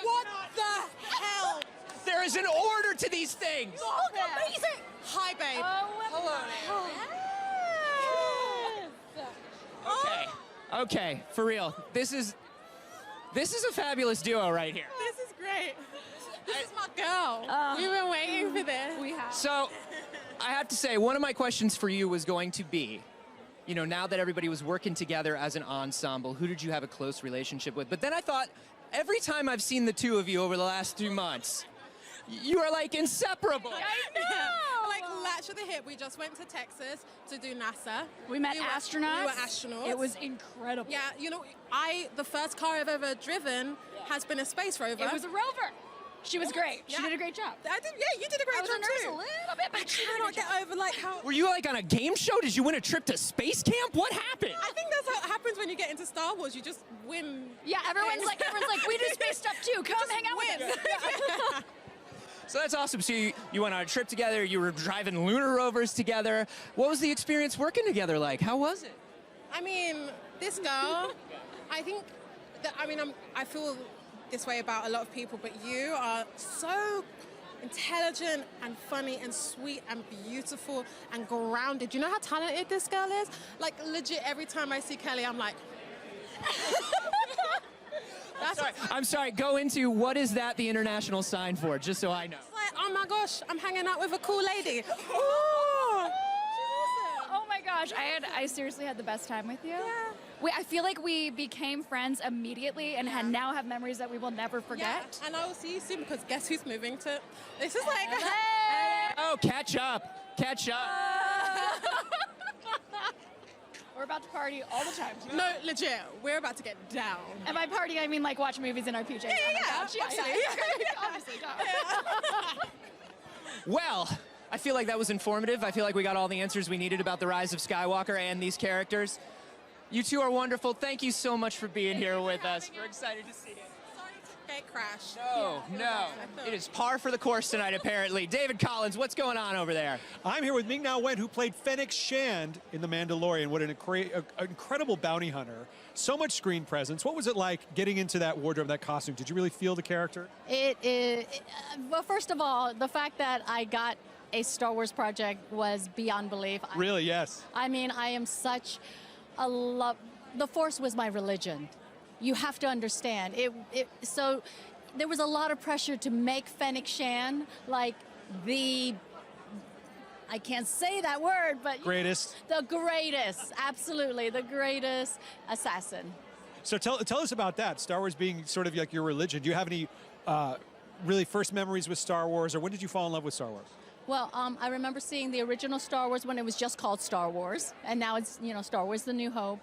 What the hell? There is an order to these things. Look amazing. Hi, babe. Oh, hello. Okay, for real. This is a fabulous duo right here. This is great. This is my girl. We've been waiting for this. We have. So, I have to say, one of my questions for you was going to be, you know, now that everybody was working together as an ensemble, who did you have a close relationship with? But then I thought, every time I've seen the two of you over the last 2 months, you are like inseparable. I know. Like latch at the hip. We just went to Texas to do NASA. We met astronauts. We were astronauts. It was incredible. Yeah, you know, the first car I've ever driven has been a space rover. It was a rover. She was great. She did a great job. I did. Yeah, you did a great job too. I was a little bit, but she cannot get over like how. Were you like on a game show? Did you win a trip to space camp? What happened? I think that's how it happens when you get into Star Wars. You just win. Yeah, everyone's like, we do space stuff too. Come hang out with us. So that's awesome. So you went on a trip together. You were driving lunar rovers together. What was the experience working together like? How was it? I mean, this girl, I think that, I feel this way about a lot of people, but you are so intelligent and funny and sweet and beautiful and grounded. Do you know how talented this girl is? Like, legit, every time I see Kelly, I'm like... I'm sorry, go into what is that the international sign for, just so I know. It's like, oh my gosh, I'm hanging out with a cool lady. Ooh. Oh my gosh, I seriously had the best time with you. Yeah. I feel like we became friends immediately and now have memories that we will never forget. Yeah, and I will see you soon because guess who's moving to... This is like... Hey. Oh, catch up. We're about to party all the time. No, legit, we're about to get down. And by party, I mean like watch movies in our PJs. Yeah, Obviously. Well, I feel like that was informative. I feel like we got all the answers we needed about the rise of Skywalker and these characters. You two are wonderful. Thank you so much for being here with us. We're excited to see you. Crash. No. It is par for the course tonight, apparently. David Collins, what's going on over there? I'm here with Ming-Na Wen, who played Fennec Shand in The Mandalorian. What an incredible bounty hunter. So much screen presence. What was it like getting into that wardrobe, that costume? Did you really feel the character? Well, first of all, the fact that I got a Star Wars project was beyond belief. Really, yes. I mean, I am such a love. The Force was my religion. You have to understand. So there was a lot of pressure to make Fennec Shand like the, I can't say that word, but greatest. The greatest, absolutely, the greatest assassin. So tell us about that, Star Wars being sort of like your religion. Do you have any really first memories with Star Wars, or when did you fall in love with Star Wars? Well, I remember seeing the original Star Wars when it was just called Star Wars, and now it's, Star Wars The New Hope.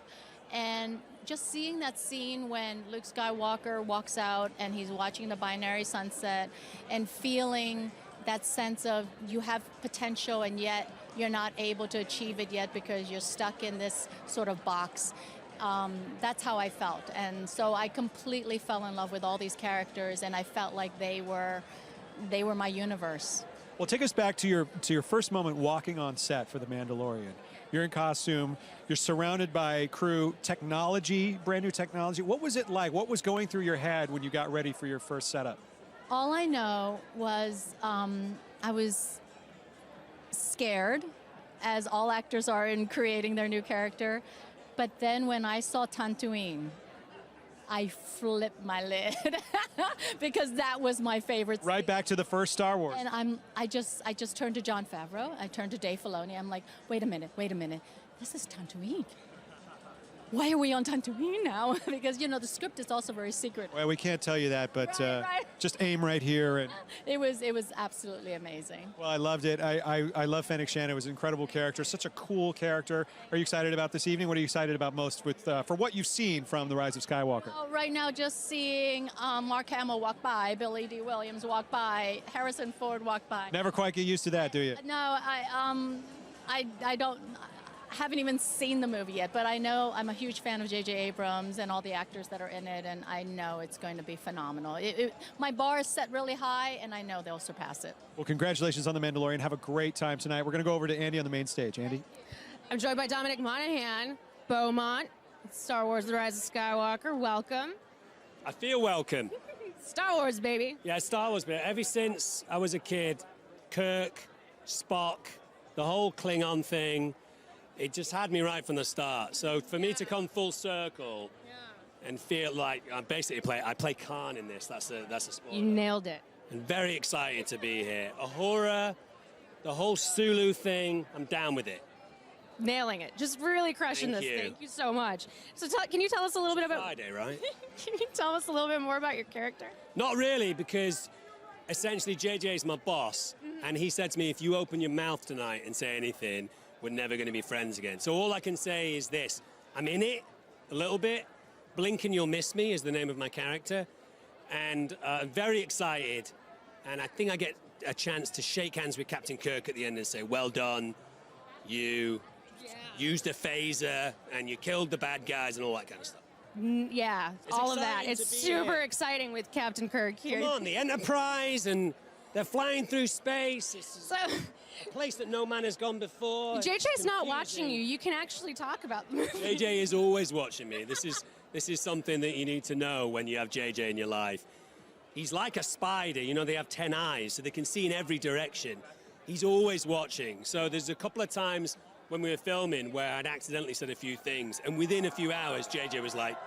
And just seeing that scene when Luke Skywalker walks out and he's watching the binary sunset and feeling that sense of you have potential and yet you're not able to achieve it yet because you're stuck in this sort of box. That's how I felt. And so I completely fell in love with all these characters, and I felt like they were my universe. Well, take us back to your first moment walking on set for The Mandalorian. You're in costume, you're surrounded by crew, technology, brand new technology. What was it like? What was going through your head when you got ready for your first setup? All I know was I was scared, as all actors are in creating their new character. But then when I saw Tatooine, I flipped my lid because that was my favorite scene. Right back to the first Star Wars. And I just turned to Jon Favreau. I turned to Dave Filoni. I'm like, wait a minute. This is Tatooine. Why are we on Tatooine now? Because, the script is also very secret. Well, we can't tell you that, but right. Just aim right here. And It was absolutely amazing. Well, I loved it. I love Fennec Shand. It was an incredible character, such a cool character. Are you excited about this evening? What are you excited about most for what you've seen from The Rise of Skywalker? Well, right now, just seeing Mark Hamill walk by, Billy D. Williams walk by, Harrison Ford walk by. Never quite get used to that, do you? No, I don't. Haven't even seen the movie yet, but I know I'm a huge fan of J.J. Abrams and all the actors that are in it, and I know it's going to be phenomenal. My bar is set really high, and I know they'll surpass it. Well, congratulations on The Mandalorian. Have a great time tonight. We're going to go over to Andy on the main stage. Andy? I'm joined by Dominic Monaghan, Beaumont, Star Wars The Rise of Skywalker. Welcome. I feel welcome. Star Wars, baby. Yeah, Star Wars, baby. Ever since I was a kid, Kirk, Spock, the whole Klingon thing, it just had me right from the start. So for me to come full circle and feel like I play Khan in this. That's a spoiler. You nailed it. I'm very excited to be here. Ahura, the whole Sulu thing, I'm down with it. Nailing it. Just really crushing Thank this. you. Thank you so much. So can you tell us a little bit about... Friday, right? Can you tell us a little bit more about your character? Not really, because essentially JJ is my boss, and he said to me, if you open your mouth tonight and say anything, we're never going to be friends again. So all I can say is this. I'm in it a little bit. Blink and You'll Miss Me is the name of my character. And I'm very excited. And I think I get a chance to shake hands with Captain Kirk at the end and say, well done, you used a phaser and you killed the bad guys and all that kind of stuff. Yeah, It's all of that. exciting It's to be super here. exciting with Captain Kirk here. Come on, the Enterprise, and they're flying through space. It's a place that no man has gone before. JJ's not watching you. You can actually talk about the movie. JJ is always watching me. This is something that you need to know when you have JJ in your life. He's like a spider. You know, they have 10 eyes, so they can see in every direction. He's always watching. So there's a couple of times when we were filming where I'd accidentally said a few things, and within a few hours, JJ was like,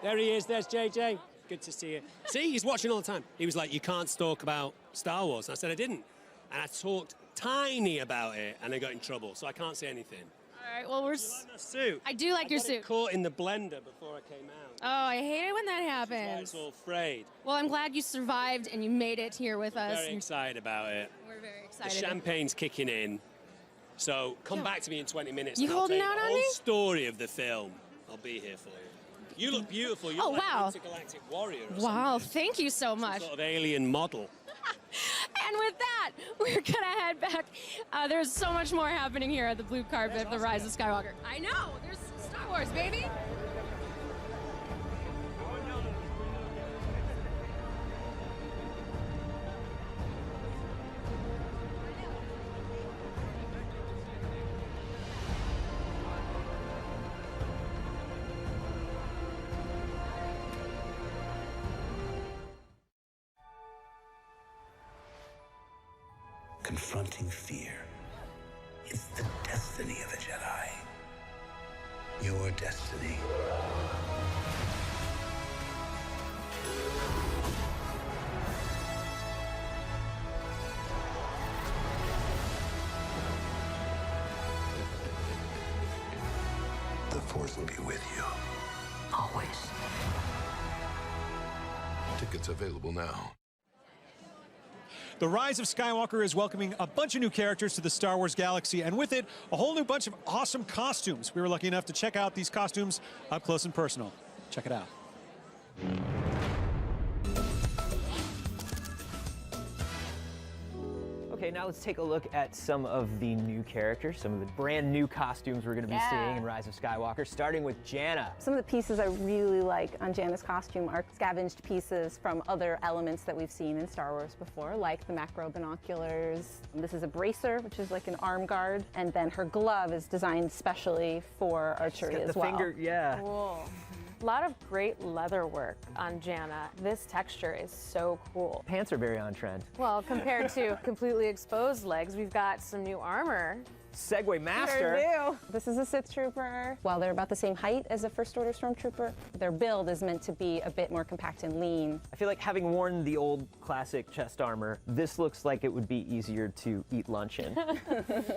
there he is, there's JJ. Good to see you. See, he's watching all the time. He was like, you can't talk about Star Wars. And I said I didn't. And I talked tiny about it, and I got in trouble, so I can't say anything. All right, well, You like my suit? I do like your I got it suit. caught in the blender before I came out. Oh, I hate it when that That's why happens. it's all frayed. Well, I'm glad you survived and you made it here with us. Very excited about it. We're very The excited. champagne's kicking in. So come back to me in 20 minutes. You and I'll holding tell out the on whole me? story of the film. I'll be here for you. You look beautiful. You're Oh, like wow. an intergalactic warrior. Or Wow, thank you so much. some sort of alien model. And with that, we're gonna head back. There's so much more happening here at the blue carpet of The Rise of Skywalker. I know, there's Star Wars, baby. Confronting fear. It's the destiny of a Jedi. Your destiny. The Force will be with you. Always. Tickets available now. The Rise of Skywalker is welcoming a bunch of new characters to the Star Wars galaxy, and with it, a whole new bunch of awesome costumes. We were lucky enough to check out these costumes up close and personal. Check it out. Okay, now let's take a look at some of the new characters, some of the brand new costumes we're going to be seeing in Rise of Skywalker, starting with Janna. Some of the pieces I really like on Janna's costume are scavenged pieces from other elements that we've seen in Star Wars before, like the macro binoculars. This is a bracer, which is like an arm guard, and then her glove is designed specially for archery Got as the well. finger, yeah. Cool. A lot of great leather work on Janna. This texture is so cool. Pants are very on trend. Well, compared to completely exposed legs, we've got some new armor. Segway master. Sure do. This is a Sith trooper. While they're about the same height as a First Order stormtrooper, their build is meant to be a bit more compact and lean. I feel like having worn the old classic chest armor, this looks like it would be easier to eat lunch in.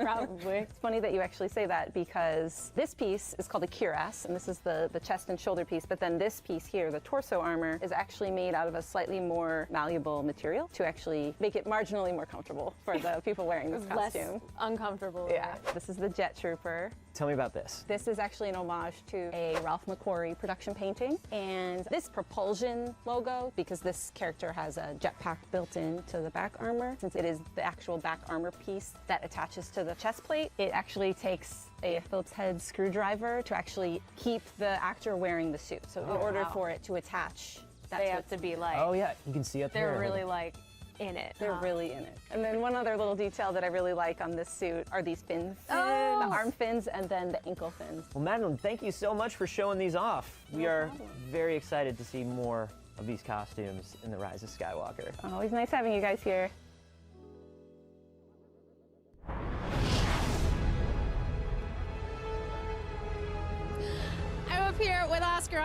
Probably. It's funny that you actually say that because this piece is called a cuirass, and this is the chest and shoulder piece, but then this piece here, the torso armor, is actually made out of a slightly more malleable material to actually make it marginally more comfortable for the people wearing this Less costume. uncomfortable. Yeah. This is the Jet Trooper. Tell me about this. This is actually an homage to a Ralph McQuarrie production painting. And this propulsion logo, because this character has a jetpack built into the back armor, since it is the actual back armor piece that attaches to the chest plate, it actually takes a Phillips head screwdriver to actually keep the actor wearing the suit. So in order for it to attach, They have to be like, Oh yeah, you can see up there. they're really like in it. They're really in it. And then one other little detail that I really like on this suit are these fins. Oh. The arm fins and then the ankle fins. Well, Madeline, thank you so much for showing these off. We are very excited to see more of these costumes in The Rise of Skywalker. Always nice having you guys here.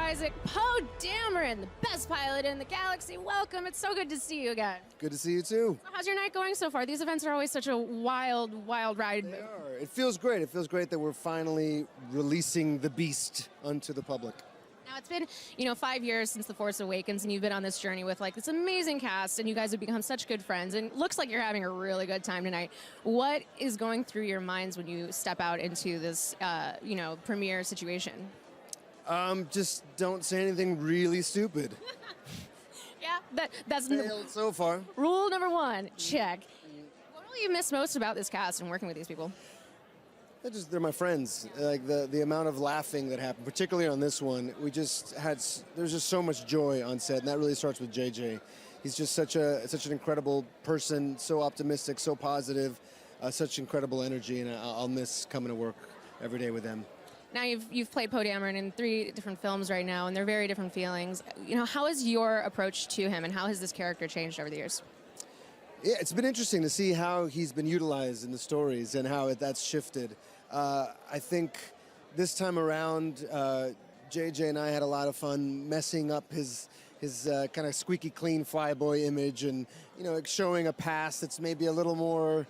Isaac, Poe Dameron, the best pilot in the galaxy. Welcome. It's so good to see you again. Good to see you too. How's your night going so far? These events are always such a wild, wild ride. They are. It feels great. It feels great that we're finally releasing the beast unto the public. Now, it's been, 5 years since The Force Awakens, and you've been on this journey with, this amazing cast, and you guys have become such good friends, and it looks like you're having a really good time tonight. What is going through your minds when you step out into this, premiere situation? Just don't say anything really stupid. Yeah, that's failed so far. Rule number 1, check. What do you miss most about this cast and working with these people? They're my friends. Like the amount of laughing that happened, particularly on this one, there's just so much joy on set, and that really starts with JJ. He's just such an incredible person, so optimistic, so positive, such incredible energy, and I'll miss coming to work every day with him. Now you've played Poe Dameron in 3 different films right now, and they're very different feelings. How is your approach to him, and how has this character changed over the years? Yeah, it's been interesting to see how he's been utilized in the stories and how that's shifted. I think this time around, JJ and I had a lot of fun messing up his kind of squeaky clean flyboy image, and showing a past that's maybe a little more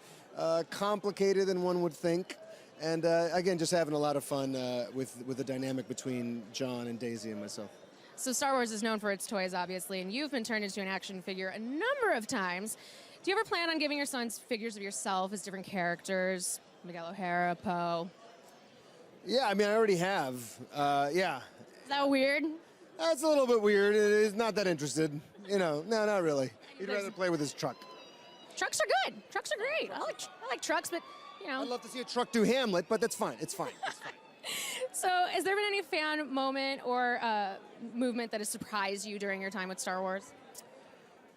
complicated than one would think. And again, just having a lot of fun with the dynamic between John and Daisy and myself. So Star Wars is known for its toys, obviously, and you've been turned into an action figure a number of times. Do you ever plan on giving your sons figures of yourself as different characters? Miguel O'Hara, Poe? Yeah, I mean, I already have. Yeah. Is that weird? That's a little bit weird. He's not that interested. No, not really. He'd rather play with his truck. Trucks are good. Trucks are great. I like trucks, but I'd love to see a truck do Hamlet, but that's fine. It's fine. It's fine. So, has there been any fan moment or movement that has surprised you during your time with Star Wars?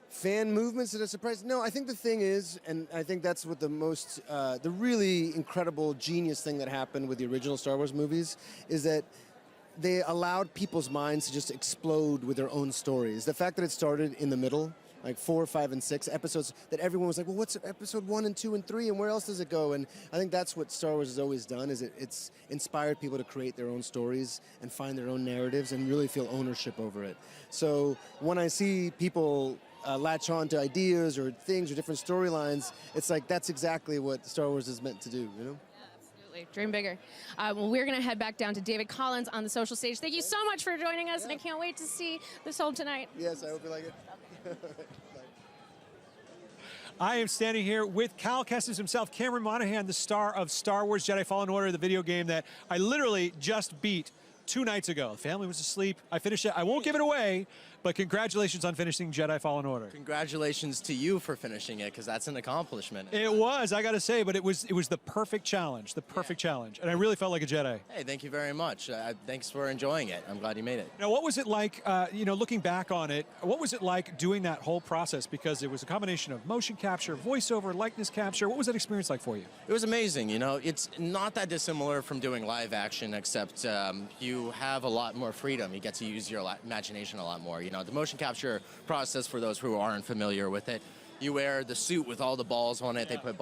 Fan movements that are surprised? No, I think the thing is, and I think that's what the really incredible genius thing that happened with the original Star Wars movies is that they allowed people's minds to just explode with their own stories. The fact that it started in the middle, like 4, 5, and 6 episodes, that everyone was like, well, what's episode 1 and 2 and 3, and where else does it go? And I think that's what Star Wars has always done, is it's inspired people to create their own stories and find their own narratives and really feel ownership over it. So when I see people latch on to ideas or things or different storylines, it's like that's exactly what Star Wars is meant to do, Absolutely. Dream bigger. Well, we're going to head back down to David Collins on the social stage. Thank you so much for joining us, and I can't wait to see this film tonight. Yes, I hope you like it. I am standing here with Cal Kestis himself, Cameron Monaghan, the star of Star Wars Jedi Fallen Order, the video game that I literally just beat 2 nights ago. The family was asleep. I finished it. I won't give it away, but congratulations on finishing Jedi Fallen Order. Congratulations to you for finishing it, because that's an accomplishment. It was, I got to say, but it was the perfect challenge, challenge, and I really felt like a Jedi. Hey, thank you very much. Thanks for enjoying it. I'm glad you made it. Now, what was it like, looking back on it, what was it like doing that whole process? Because it was a combination of motion capture, voiceover, likeness capture. What was that experience like for you? It was amazing. It's not that dissimilar from doing live action, except you have a lot more freedom. You get to use your imagination a lot more. The motion capture process, for those who aren't familiar with it, you wear the suit with all the balls on it. They put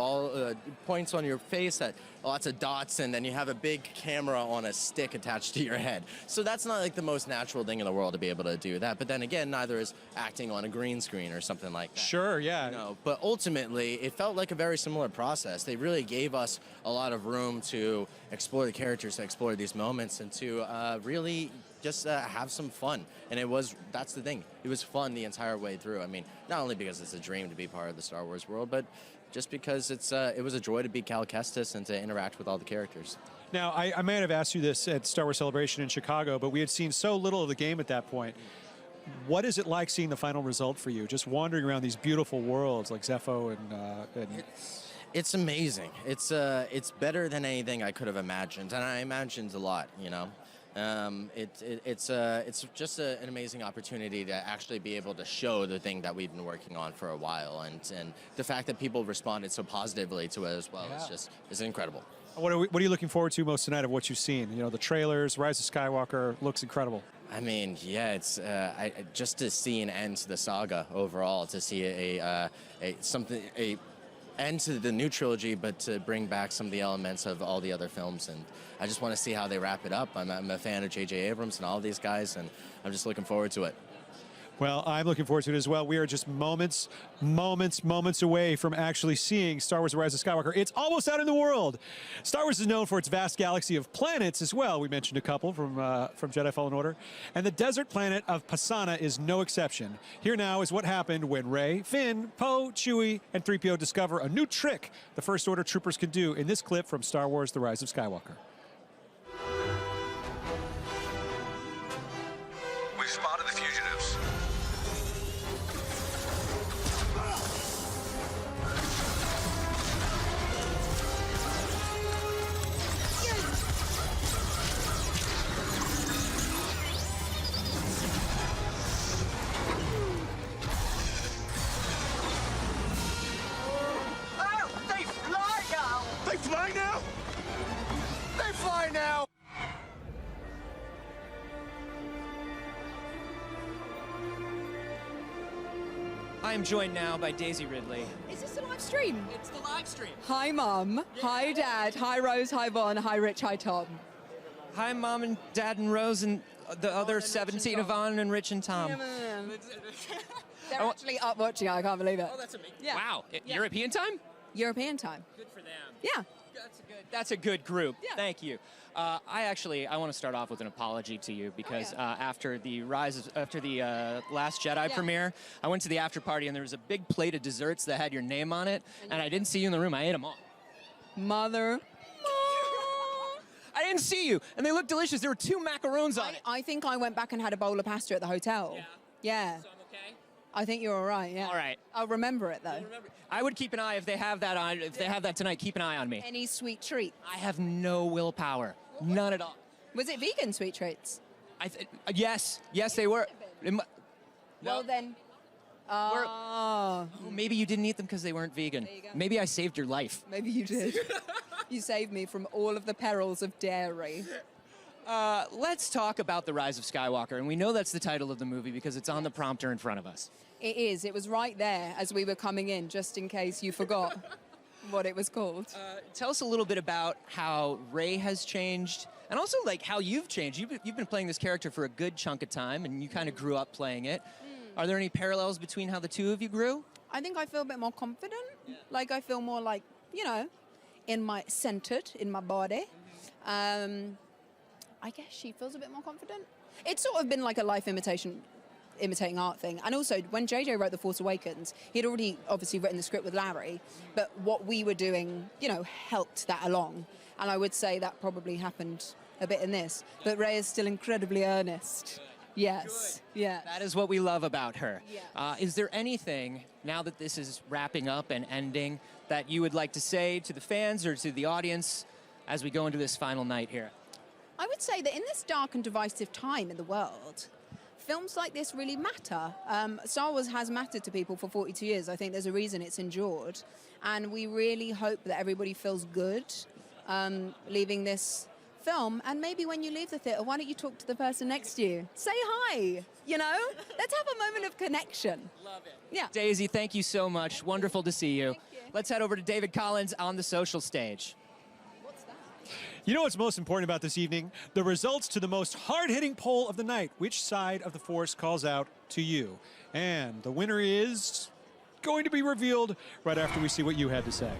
points on your face, lots of dots, and then you have a big camera on a stick attached to your head. So that's not like the most natural thing in the world to be able to do that. But then again, neither is acting on a green screen or something like that. Sure, yeah. But ultimately, it felt like a very similar process. They really gave us a lot of room to explore the characters, to explore these moments, and to really just have some fun. And that's the thing. It was fun the entire way through. I mean, not only because it's a dream to be part of the Star Wars world, but just because it was a joy to be Cal Kestis and to interact with all the characters. Now, I might have asked you this at Star Wars Celebration in Chicago, but we had seen so little of the game at that point. What is it like seeing the final result for you? Just wandering around these beautiful worlds like Zepho and It's amazing. It's better than anything I could have imagined, and I imagined a lot. It's just an amazing opportunity to actually be able to show the thing that we've been working on for a while, and the fact that people responded so positively to it as well is incredible. What are you looking forward to most tonight of what you've seen? The trailers, Rise of Skywalker looks incredible. I mean, yeah, it's just to see an end to the saga overall, to see end to the new trilogy, but to bring back some of the elements of all the other films. And I just want to see how they wrap it up. I'm a fan of J.J. Abrams and all these guys, and I'm just looking forward to it. Well, I'm looking forward to it as well. We are just moments away from actually seeing Star Wars: The Rise of Skywalker. It's almost out in the world. Star Wars is known for its vast galaxy of planets as well. We mentioned a couple from Jedi Fallen Order. And the desert planet of Pasana is no exception. Here now is what happened when Rey, Finn, Poe, Chewie, and 3PO discover a new trick the First Order troopers can do in this clip from Star Wars: The Rise of Skywalker. We've spotted the fugitives. They fly now! They fly now! I am joined now by Daisy Ridley. Is this a live stream? It's the live stream. Hi, Mum. Hi, Dad. Hi, Rose. Hi, Vaughn. Hi, Rich. Hi, Tom. Hi, Mom and Dad and Rose and the other 17, Yvonne and Rich and Tom. They're actually up watching. I can't believe it. Oh, that's amazing. Yeah. Wow. Yeah. European time? European time. Good for them. Yeah. That's a good group. Yeah. Thank you. I want to start off with an apology to you because after the Last Jedi premiere, I went to the after party and there was a big plate of desserts that had your name on it, and I didn't see you in the room. I ate them all. Mother. I didn't see you, and they looked delicious. There were 2 macaroons on it. I think I went back and had a bowl of pasta at the hotel. Yeah. So I'm okay? I think you're all right. Yeah. All right. I'll remember it though. I would keep an eye if they have that on. If they have that tonight, keep an eye on me. Any sweet treat? I have no willpower, none at all. Was it vegan sweet treats? Yes, they were. Well then. Oh, maybe you didn't eat them because they weren't vegan. There you go. Maybe I saved your life. Maybe you did. You saved me from all of the perils of dairy. Let's talk about The Rise of Skywalker, and we know that's the title of the movie because it's on the prompter in front of us. It is. It was right there as we were coming in, just in case you forgot what it was called. Tell us a little bit about how Rey has changed, and also like how you've changed. You've been playing this character for a good chunk of time, and you kind of grew up playing it. Are there any parallels between how the two of you grew? I think I feel a bit more confident. Like I feel more like, centered in my body. I guess she feels a bit more confident. It's sort of been like a life imitating art thing. And also, when JJ wrote The Force Awakens, he'd already obviously written the script with Larry, but what we were doing, helped that along. And I would say that probably happened a bit in this. But Rey is still incredibly earnest. Yes. Good. Yeah. That is what we love about her. Yes. Is there anything, now that this is wrapping up and ending, that you would like to say to the fans or to the audience as we go into this final night here? I would say that in this dark and divisive time in the world, films like this really matter. Star Wars has mattered to people for 42 years. I think there's a reason it's endured. And we really hope that everybody feels good leaving this film. And maybe when you leave the theatre, why don't you talk to the person next to you? Say hi, Let's have a moment of connection. Love it. Yeah. Daisy, thank you so much. Wonderful to see you. Let's head over to David Collins on the social stage. You know what's most important about this evening? The results to the most hard-hitting poll of the night. Which side of the Force calls out to you? And the winner is going to be revealed right after we see what you had to say.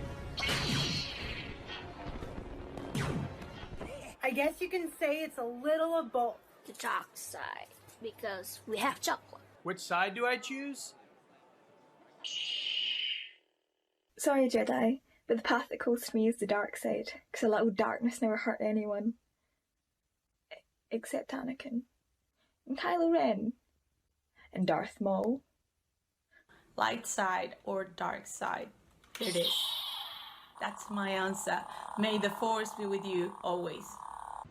I guess you can say it's a little of both. The dark side, because we have chocolate. Which side do I choose? Sorry, Jedi, but the path that calls to me is the dark side, because a little darkness never hurt anyone. Except Anakin. And Kylo Ren. And Darth Maul. Light side or dark side? It is. That's my answer. May the Force be with you always.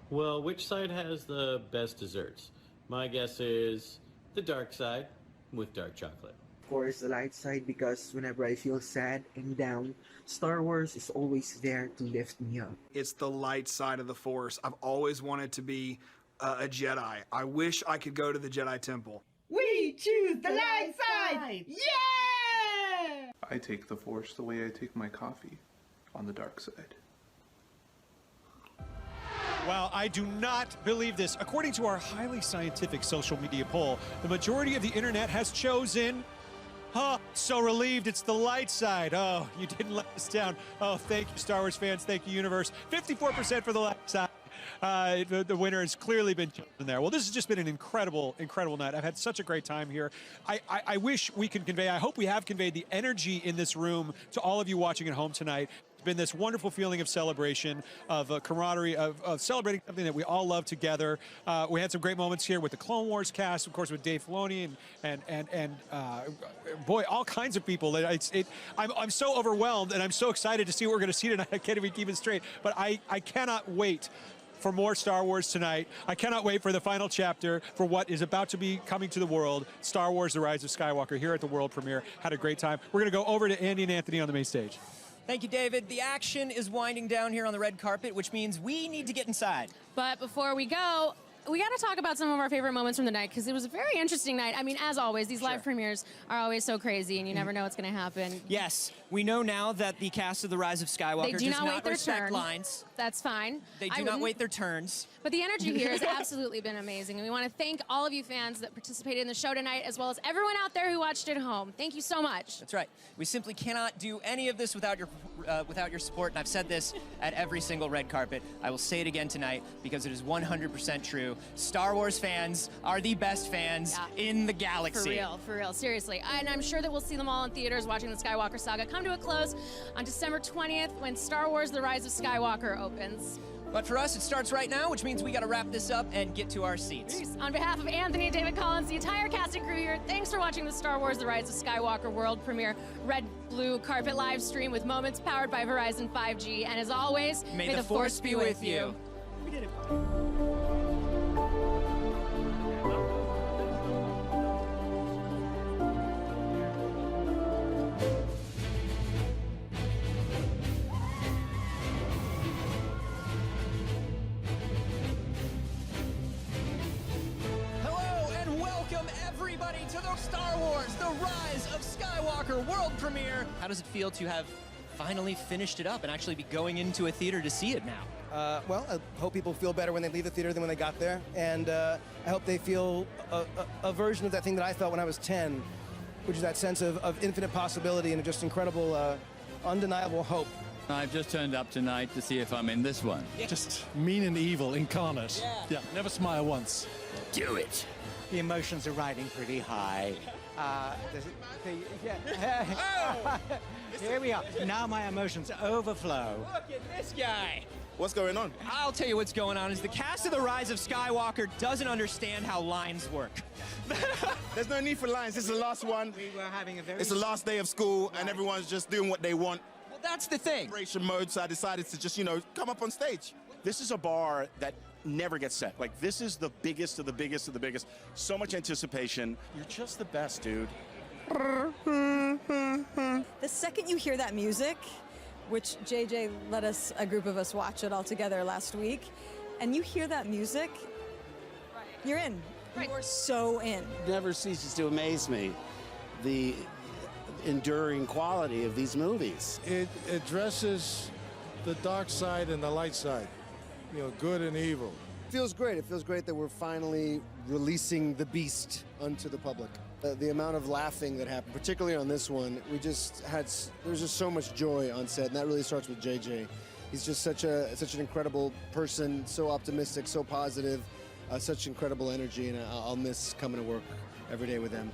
Well, which side has the best desserts? My guess is the dark side with dark chocolate. Of course, the light side, because whenever I feel sad and down, Star Wars is always there to lift me up. It's the light side of the Force. I've always wanted to be a Jedi. I wish I could go to the Jedi Temple. We choose the light side! Yeah! I take the Force the way I take my coffee, on the dark side. Wow, I do not believe this. According to our highly scientific social media poll, the majority of the internet has chosen, so relieved it's the light side. Oh, you didn't let us down. Oh, thank you, Star Wars fans. Thank you, universe. 54% for the light side. The winner has clearly been chosen there. Well, this has just been an incredible, incredible night. I've had such a great time here. I wish we could convey, I hope we have conveyed the energy in this room to all of you watching at home tonight. It's been this wonderful feeling of celebration, of camaraderie, of celebrating something that we all love together. We had some great moments here with the Clone Wars cast, of course, with Dave Filoni and boy, all kinds of people. I'm so overwhelmed, and I'm so excited to see what we're going to see tonight. I can't even keep it straight. But I cannot wait for more Star Wars tonight. I cannot wait for the final chapter, for what is about to be coming to the world, Star Wars: The Rise of Skywalker, here at the world premiere. Had a great time. We're going to go over to Andy and Anthony on the main stage. Thank you, David. The action is winding down here on the red carpet, which means we need to get inside. But before we go, we got to talk about some of our favorite moments from the night, because it was a very interesting night. I mean, as always, these live premieres are always so crazy, and you never know what's going to happen. Yes, we know now that the cast of The Rise of Skywalker They do does not wait their respect turn. lines. That's fine. They do not wait their turns. But the energy here has absolutely been amazing. And we want to thank all of you fans that participated in the show tonight, as well as everyone out there who watched at home. Thank you so much. That's right. We simply cannot do any of this without your support, and I've said this at every single red carpet. I will say it again tonight because it is 100% true. Star Wars fans are the best fans in the galaxy. For real, seriously. And I'm sure that we'll see them all in theaters watching the Skywalker saga come to a close on December 20th when Star Wars: The Rise of Skywalker opens. But for us, it starts right now, which means we got to wrap this up and get to our seats. On behalf of Anthony, David Collins, the entire cast and crew here, thanks for watching the Star Wars: The Rise of Skywalker world premiere red blue carpet live stream with moments powered by Verizon 5G. And as always, may the Force be with you. We did it. To the Star Wars: The Rise of Skywalker world premiere. How does it feel to have finally finished it up and actually be going into a theater to see it now? Well, I hope people feel better when they leave the theater than when they got there, and I hope they feel a version of that thing that I felt when I was 10, which is that sense of infinite possibility and just incredible, undeniable hope. I've just turned up tonight to see if I'm in this one. Yeah. Just mean and evil incarnate. Yeah, never smile once. Do it. The emotions are riding pretty high. Here we are. Now my emotions overflow. Look at this guy. What's going on? I'll tell you what's going on is the cast of The Rise of Skywalker doesn't understand how lines work. There's no need for lines. This is the last one. We were having a very... It's the last day of school, and everyone's just doing what they want. Well, that's the thing. Celebration mode, so I decided to just, come up on stage. This is a bar that never gets set. Like, this is the biggest of the biggest of the biggest. So much anticipation. You're just the best, dude. The second you hear that music, which JJ let us, a group of us, watch it all together last week, and you hear that music, you're in. You're so in. Never ceases to amaze me, the enduring quality of these movies. It addresses the dark side and the light side, good and evil. It feels great. It feels great that we're finally releasing the beast unto the public. The amount of laughing that happened, particularly on this one, there's just so much joy on set, and that really starts with JJ. He's just such an incredible person, so optimistic, so positive, such incredible energy, and I'll miss coming to work every day with him.